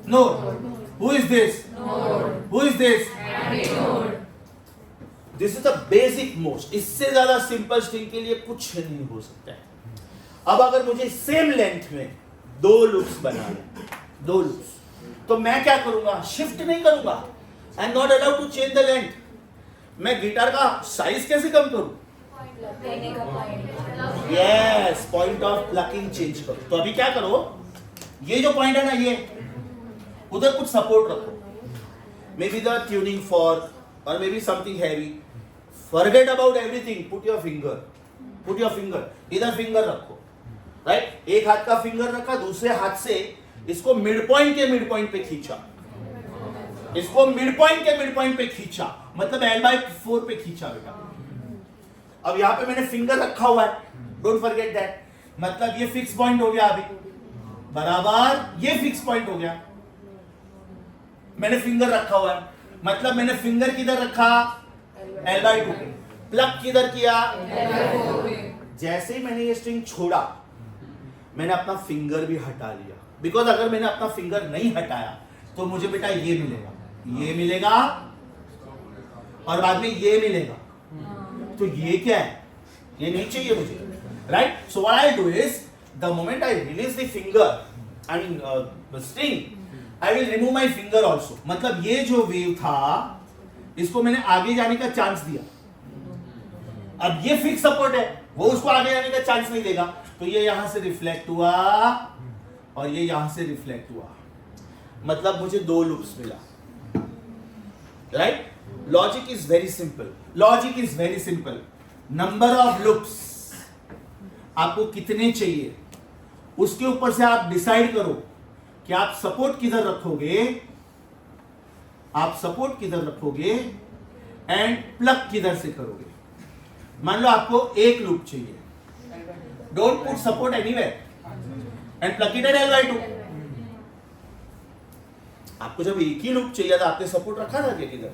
Node. Who is this? Node. Who is this? Antinode. This is the basic most. इससे ज्यादा सिंपल स्ट्रिंग के लिए कुछ नहीं हो सकता है. अब अगर मुझे सेम लेंथ में दो लूप्स बनाने, दो लूप्स, तो मैं क्या करूंगा? शिफ्ट नहीं करूंगा. I am not allowed to change the length. मैं गिटार का साइज कैसे कम करूं? Yes, point of plucking change करो. तो अभी क्या करो, ये जो पॉइंट है ना, ये उधर कुछ सपोर्ट रखो. May be the tuning fork और may be something heavy. Forget about everything. Put your finger. Put your finger. इधर फिंगर रखो. राइट. एक हाथ का फिंगर रखा, दूसरे हाथ से इसको मिड पॉइंट के मिड पॉइंट पे खींचा. इसको मिड पॉइंट के मिड पॉइंट पे खींचा, मतलब L/4 पे खींचा बेटा. अब यहां पे मैंने फिंगर रखा हुआ है. Don't forget that. मतलब ये फिक्स पॉइंट हो गया. अभी बराबर ये फिक्स पॉइंट हो गया. मैंने फिंगर रखा हुआ है, मतलब मैंने फिंगर किधर रखा? L/2 पे. प्लग किधर किया? L/4 पे. जैसे ही मैंने ये स्ट्रिंग छोड़ा, मैंने अपना फिंगर भी हटा लिया. बिकॉज अगर मैंने अपना फिंगर नहीं हटाया तो मुझे बेटा ये मिलेगा, ये मिलेगा और बाद में ये मिलेगा. तो ये क्या है? ये नहीं चाहिए मुझे. Right. So what I do is, the moment I release the finger, I mean string, I will remove my finger also. मतलब ये जो वेव था, इसको मैंने आगे जाने का चांस दिया. अब ये फिक्स सपोर्ट है, वो उसको आगे जाने का चांस नहीं देगा. तो ये यहां से रिफ्लेक्ट हुआ और ये यहां से रिफ्लेक्ट हुआ. मतलब मुझे दो लूप्स मिला. Right. Logic is very simple. Logic is very simple. Number of loops आपको कितने चाहिए, उसके ऊपर से आप डिसाइड करो कि आप सपोर्ट किधर रखोगे, आप सपोर्ट किधर रखोगे एंड प्लग किधर से करोगे. मान लो आपको एक लूप चाहिए. Don't put support anywhere and plug it at L/2. आपको जब एक ही लूप चाहिए था, आपने सपोर्ट रखा था क्या किधर?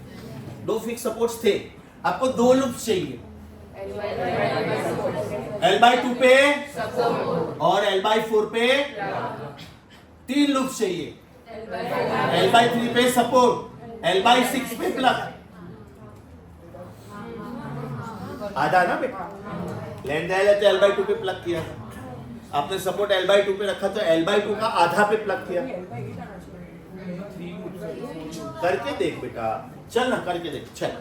दो फिक्स सपोर्ट्स थे. आपको दो लूप्स चाहिए. L/2 पे सपोर्ट और L/4 पे तीन लूप्स चाहिए. L/3 पे सपोर्ट, L/6 पे प्लग. आधा ना बेटा. लेंथ डायला तो L/2 पे प्लग किया था. आपने सपोर्ट L/2 पे रखा तो L/2 का आधा पे प्लग किया. करके देख बेटा. चल ना, करके देख. चल.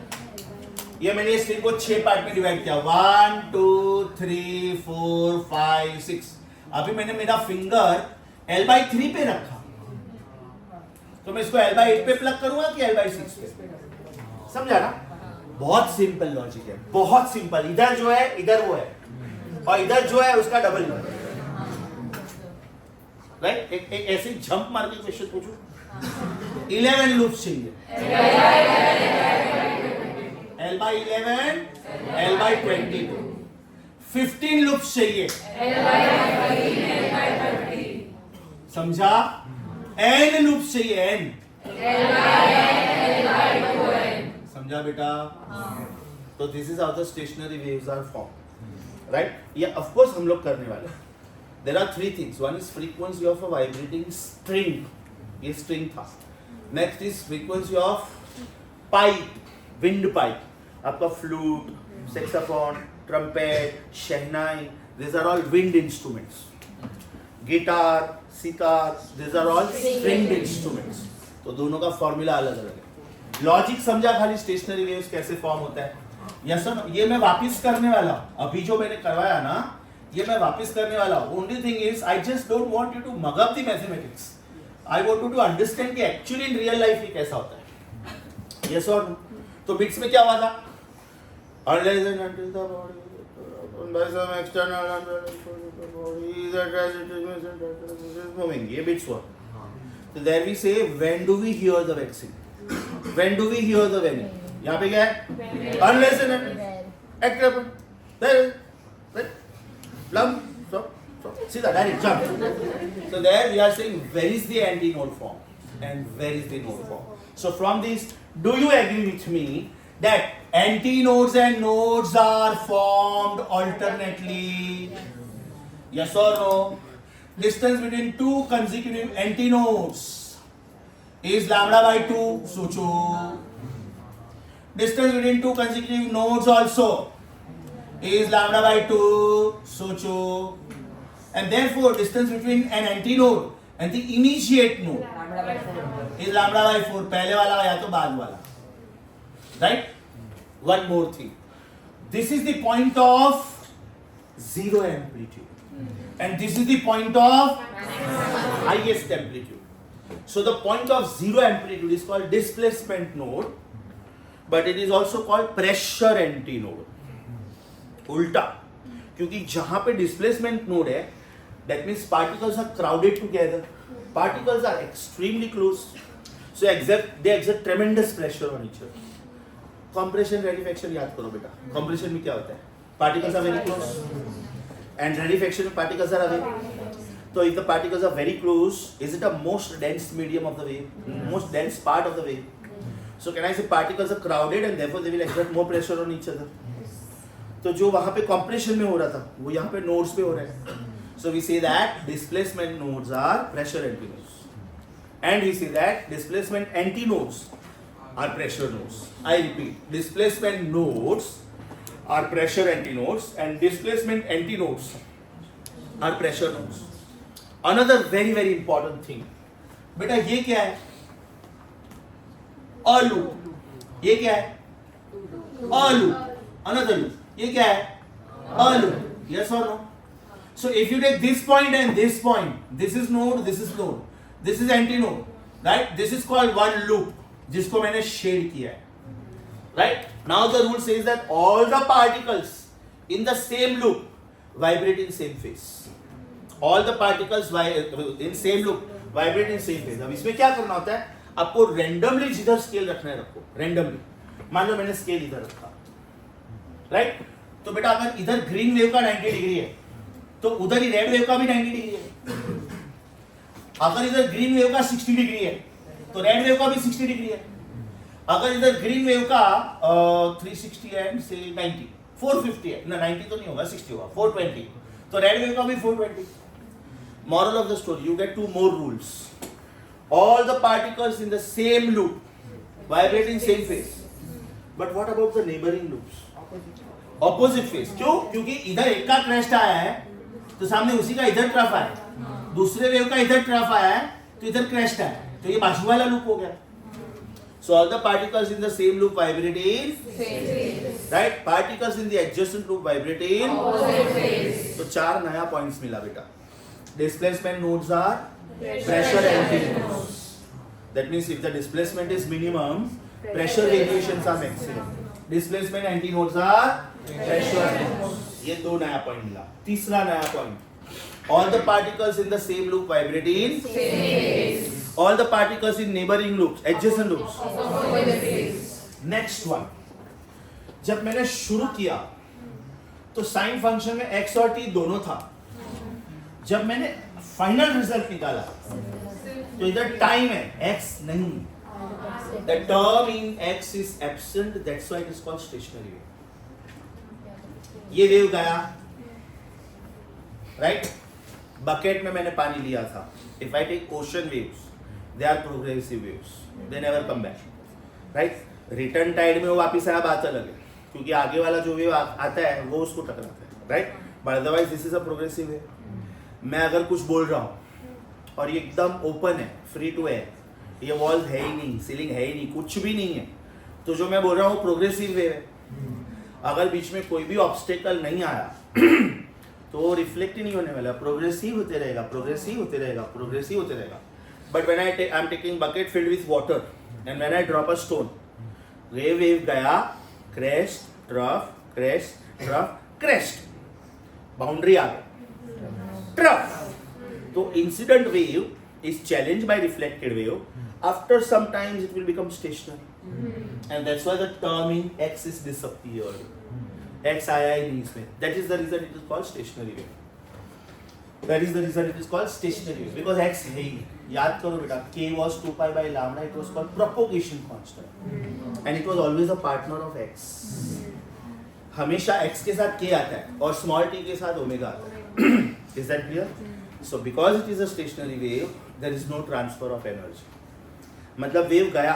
ये मैंने इस स्ट्रिंग को 6 पार्ट में डिवाइड किया. 1 2 3 4 5 6. अभी मैंने मेरा फिंगर L/3 पे रखा, तो मैं इसको L/8 पे प्लग करूंगा कि L/6 पे? समझा ना? बहुत सिंपल लॉजिक है, बहुत सिंपल. इधर जो है इधर वो है, और इधर जो है उसका डबल. राइट. एक ऐसे झंप मार के क्वेश्चन पूछूं. 11 लूप्स चाहिए. L/11, L/22. 15 लूप्स चाहिए. समझा? N लूप्स चाहिए. N. समझा बेटा? तो this is how the stationary waves are form. Right. ये ऑफ कोर्स हम लोग करने वाले. There are 3 things. One is frequency of a vibrating string. ये स्ट्रिंग था. Next is frequency of pipe, wind pipe. आपका flute, saxophone, trumpet, shehnai, these are all wind instruments. Guitar, sitar, these are all stringed instruments. तो दोनों का formula अलग अलग है. Logic समझा खाली स्टेशनरी वेव्स कैसे फॉर्म होता है. Yes sir. ये मैं वापस करने वाला हूं. अभी जो मैंने करवाया ना, ये मैं वापस करने वाला हूं. Only thing is I just don't want you to mug up the mathematics. I want you to understand कि एक्चुअली इन रियल लाइफ ये कैसा होता है. यस और नो. तो बिट्स में क्या हुआ था? Unless and until the body by some external body that as it is moving. ये bits हुआ. So there we say when do we hear the vexing? When do we hear the vexing? यहाँ पे क्या है? Unless and until external there plumb so सीधा direct jump. So there we are saying where is the antinode form and where is the node form. So from this, do you agree with me that antinodes and nodes are formed alternately? Yes or no? distance between two consecutive antinodes is lambda by 2, socho. Distance between two consecutive nodes also is lambda by 2, socho. And therefore distance between an antinode and the initiate node is lambda by 4. पहले वाला या तो बाद वाला. Right? One more thing. This is the point of zero amplitude. And this is the point of highest amplitude. So the point of zero amplitude is called displacement node, but it is also called pressure antinode. उल्टा, क्योंकि जहां पे displacement node है, that means particles are crowded together. Particles are extremely close, so they exert tremendous pressure on each other. Compression, rarefaction याद करो बेटा. Compression में क्या होता है? Particles are very close, and rarefaction में particles are away. So if the particles are very close, is it a most dense medium of the wave? Most dense part of the wave. So can I say particles are crowded and therefore they will exert more pressure on each other? तो जो वहाँ पे compression में हो रहा था, वो यहाँ पे nodes पे हो रहा है. So we say that displacement nodes are pressure antinodes, and we say that displacement antinodes are pressure nodes. I repeat, displacement nodes are pressure antinodes, and displacement antinodes are pressure nodes. Another very very important thing, बेटा ये क्या है? A loop. ये क्या है? A loop. Another loop. ये क्या है? A loop. Yes or no? So if you take this point and this point, this is node, this is node, this is antinode, right? This is called one loop, जिसको मैंने shade किया है, right? Now the rule says that all the particles in the same loop vibrate in same phase. All the particles in same loop vibrate in same phase. अब इसमें क्या करना होता है? आपको randomly जिधर scale रखना है रखो, randomly. मान लो मैंने scale इधर रखा, right? तो बेटा अगर इधर green wave का 90 डिग्री है, तो उधर ही रेड वेव का भी 90 डिग्री है. अगर इधर ग्रीन वेव का 60 डिग्री है, तो रेड वेव का भी 60 डिग्री है. अगर इधर ग्रीन वेव का 360 एंड से 90, 450 है ना, 90 तो नहीं होगा, 60 होगा, 420, तो रेड वेव का भी 420. Moral of the story, you get two more rules. All the particles in the same loop vibrate in same phase. But what about the neighboring loops? Opposite phase. क्यों? क्योंकि इधर एक का क्रस्ट आया है, तो सामने उसी का इधर ट्रफ आया, दूसरे वेव का इधर ट्रफ आया है, तो इधर क्रस्ट आया, तो ये बाजू वाला लूप हो गया. So all the particles in the same loop vibrate in same phase. Right? Particles in the adjacent loop vibrate in opposite phase. तो चार नया पॉइंट्स मिला बेटा. Displacement nodes are pressure antinodes. That means if the displacement is minimum, pressure variations are maximum. Displacement antinodes are pressure antinodes. ये दो नया point मिला. तीसरा नया point, all the particles in the same loop vibrate in same phase. All the particles in neighboring loops, adjacent loops, opposite phase. Next one, जब मैंने शुरू किया तो साइन फंक्शन में x और t दोनों था. जब मैंने फाइनल रिजल्ट निकाला तो इधर टाइम है, x नहीं. The term in x is absent, that's why it is called stationary wave. ये वेव गया, राइट? बकेट में मैंने पानी लिया था. If I take ocean waves, they are progressive waves. They never come back, right? Return tide में वो वापिस आया, बात अलग है, क्योंकि आगे वाला जो वेव आता है वो उसको टकराता है, right? But otherwise this is a progressive wave. मैं अगर कुछ बोल रहा हूँ और ये एकदम ओपन है, फ्री टू एयर, ये वॉल है ही नहीं, सीलिंग है ही नहीं, कुछ भी नहीं है, तो जो मैं बोल रहा हूँ प्रोग्रेसिव वेव है. अगर बीच में कोई भी ऑब्स्टेकल नहीं आया तो वो रिफ्लेक्ट ही नहीं होने वाला, प्रोग्रेसिव होते रहेगा, प्रोग्रेसिव होते रहेगा, प्रोग्रेसिव होते रहेगा. But when I am taking bucket filled with water and when I drop a stone, wave गया, crest trough, crest trough, crest, boundary आ गई, ट्रफ. तो incident wave is challenged by reflected wave. After some time it will become stationary, and that's why the term in x is disappeared. X आया ही नहीं इसमें. That is the reason it is called stationary wave. That is the reason it is called stationary wave, because x है ही. याद करो बेटा, k was 2 pi by lambda. It was called propagation constant, and it was always a partner of x. हमेशा x के साथ k आता है और small t के साथ ओमेगा आता है. Is that clear? So because it is a stationary wave, there is no transfer of energy. मतलब वेव गया,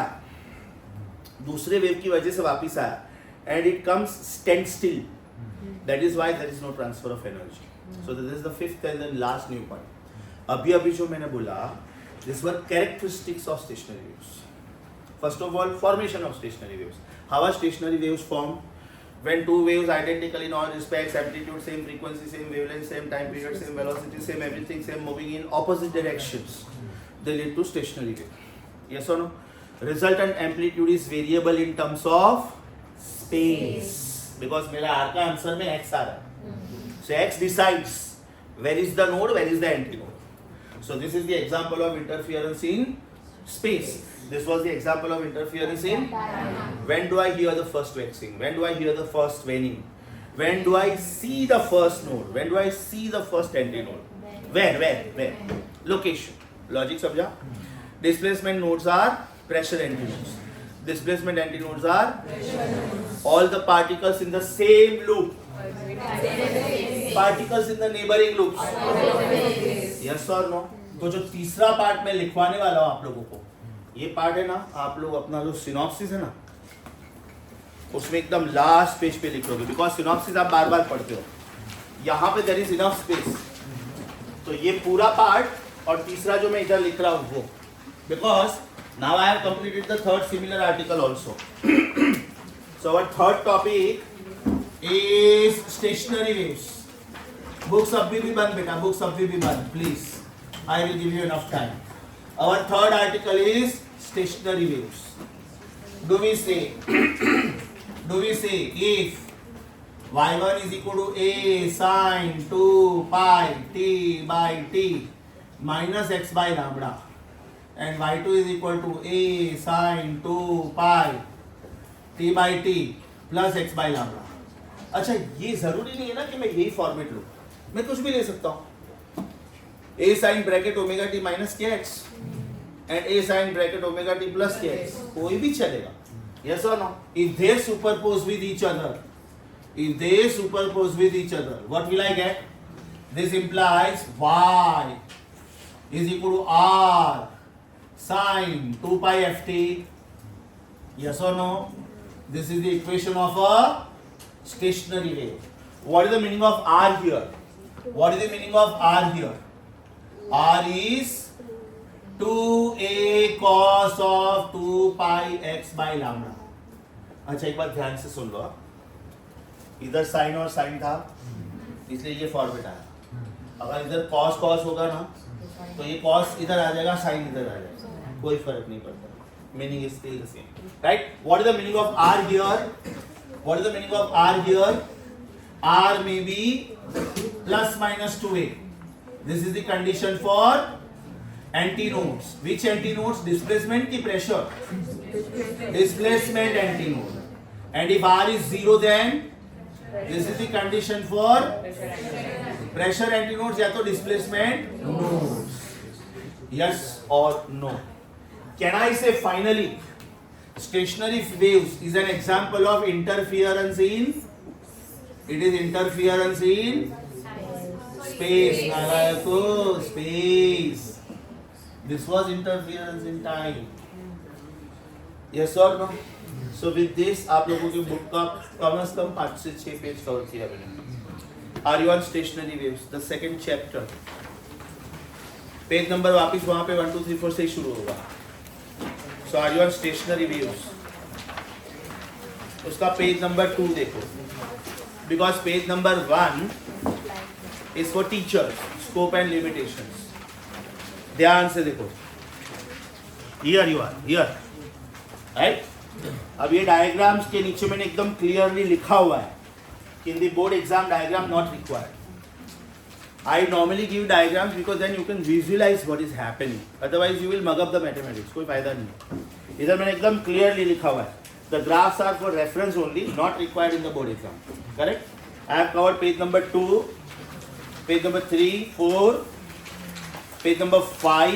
दूसरे वेव की वजह से वापस आया, and it comes stand still. That is why there is no transfer of energy. So this is the fifth and then last new point. अभी जो मैंने बोला, these were characteristics of stationary waves. First of all, formation of stationary waves. How are stationary waves formed? When two waves identical in all respects, amplitude same, frequency same, wavelength same, time period same, velocity same, everything same, moving in opposite directions, they lead to stationary wave. Yes or no? Resultant amplitude is variable in terms of space. Because मेरा R का answer में X आ रहा है. So X decides where is the node, where is the antinode. So this is the example of interference in space. This was the example of interference in when do I hear the first waxing? When do I hear the first waning? When do I see the first node? When do I see the first antinode? Where? Location. Logic समझा? Displacement nodes are pressure antinodes. Displacement antinodes are all the particles in the same loop. Particles in the neighboring loops. Yes or no? तो जो तीसरा part मैं लिखवाने वाला हूँ आप लोगों को, ये पार्ट है ना, आप लोग अपना जो सिनॉप्सिस है ना, उसमें एकदम लास्ट पेज पे लिख लोगे, बिकॉज सिनॉप्सिस आप बार बार पढ़ते हो. यहाँ पे देयर इज इनफ स्पेस, तो ये पूरा पार्ट और तीसरा जो मैं इधर लिख रहा हूँ वो, because now I have completed the third similar article also. So our third topic is stationary waves. Books अभी भी बंद बेटा, बुक्स अभी भी बंद, please. I will give you enough time. Our third article is stationary waves. Do we say if y1 is equal to a sine 2 pi t by t minus x by lambda and y2 is equal to a sine 2 pi t by t plus x by lambda. अच्छा, ये जरूरी नहीं है ना कि मैं यही format लूँ, मैं कुछ भी ले सकता हूँ. A sin bracket omega t minus kx and A sin bracket omega t plus kx, कोई भी चलेगा. Yes or no? If they superpose with each other, what will I get? This implies y is equal to r sin 2 pi ft. Yes or no? This is the equation of a stationary wave. What is the meaning of r here? What is the meaning of r here? R is 2a cos of 2 pi x by lambda. अच्छा, एक बात ध्यान से सुन लो. इधर sign और sign था, इसलिए ये फॉर्मेट आया. अगर इधर cos होगा ना, तो ये cos इधर आ जाएगा, साइन इधर आ जाएगा, कोई फर्क नहीं पड़ता. Meaning is still the same, right? What is the meaning of R here? R may be plus minus 2a. This is the condition for antinodes. Which antinodes? Displacement ki pressure? Displacement antinode. And if R is 0, then this is the condition for pressure antinodes या तो displacement nodes. Yes or no? Can I say finally, stationary waves is an example of interference in? It is interference in space. Nalayako, space. This was interference in time. Yes or no? So with this, आप लोगों की book का कम से कम 5 से 6 page cover किया मैंने. Are you on stationary waves? The second chapter. Page number वापिस वहाँ पे 1, 2, 3, 4 से ही शुरू होगा. So are you on stationary waves? उसका पेज नंबर 2 देखो. Because page number 1 is for teachers, scope and limitations. ध्यान से देखो. Here you are, here, right? अब ये डायग्राम्स के नीचे मैंने एकदम क्लियरली लिखा हुआ है कि in the board exam diagram not required. I normally give diagrams because then you can visualize what is happening. Otherwise you will mug up the mathematics. कोई फायदा नहीं. इधर मैंने एकदम क्लियरली लिखा हुआ है. The graphs are for reference only, not required in the board exam. Correct? I have covered page number 2, page number 3, 4, page number 5.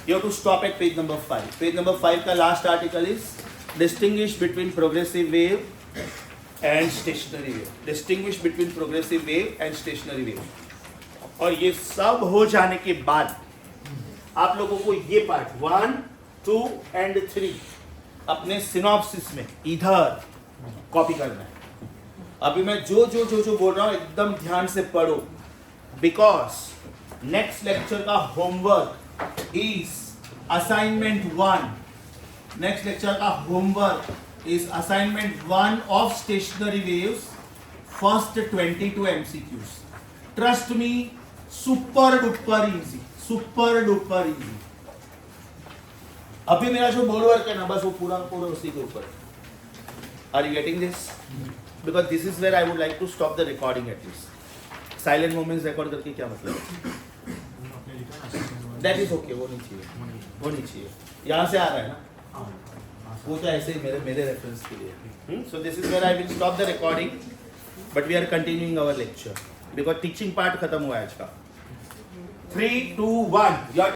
You have to stop at page number 5. Page number 5 का last article is distinguish between progressive wave and stationary wave. Distinguish between progressive wave and stationary wave. और ये सब हो जाने के बाद आप लोगों को ये पार्ट 1, 2 एंड 3 अपने सिनॉप्सिस में इधर कॉपी करना है। अभी मैं जो बोल रहा हूं एकदम ध्यान से पढ़ो, बिकॉज नेक्स्ट लेक्चर का homework is assignment 1। Next lecture का homework is assignment 1 of stationary waves, first 22 MCQs। Trust me, super duper easy, super duper easy. अभी मेरा जो बोर्ड वर्क है ना, बस वो पूरा उसी के ऊपर। Are you getting this? Because this is where I would like to stop the recording at least. Silent moments record करके क्या मतलब है? दैट इज ओके, वो नहीं चाहिए। यहाँ से आ रहा है ना, वो तो ऐसे ही मेरे रेफरेंस के लिए। So this is where I will stop the recording, but we are continuing our lecture because teaching part खत्म हुआ है आज का। 3, 2, 1 योर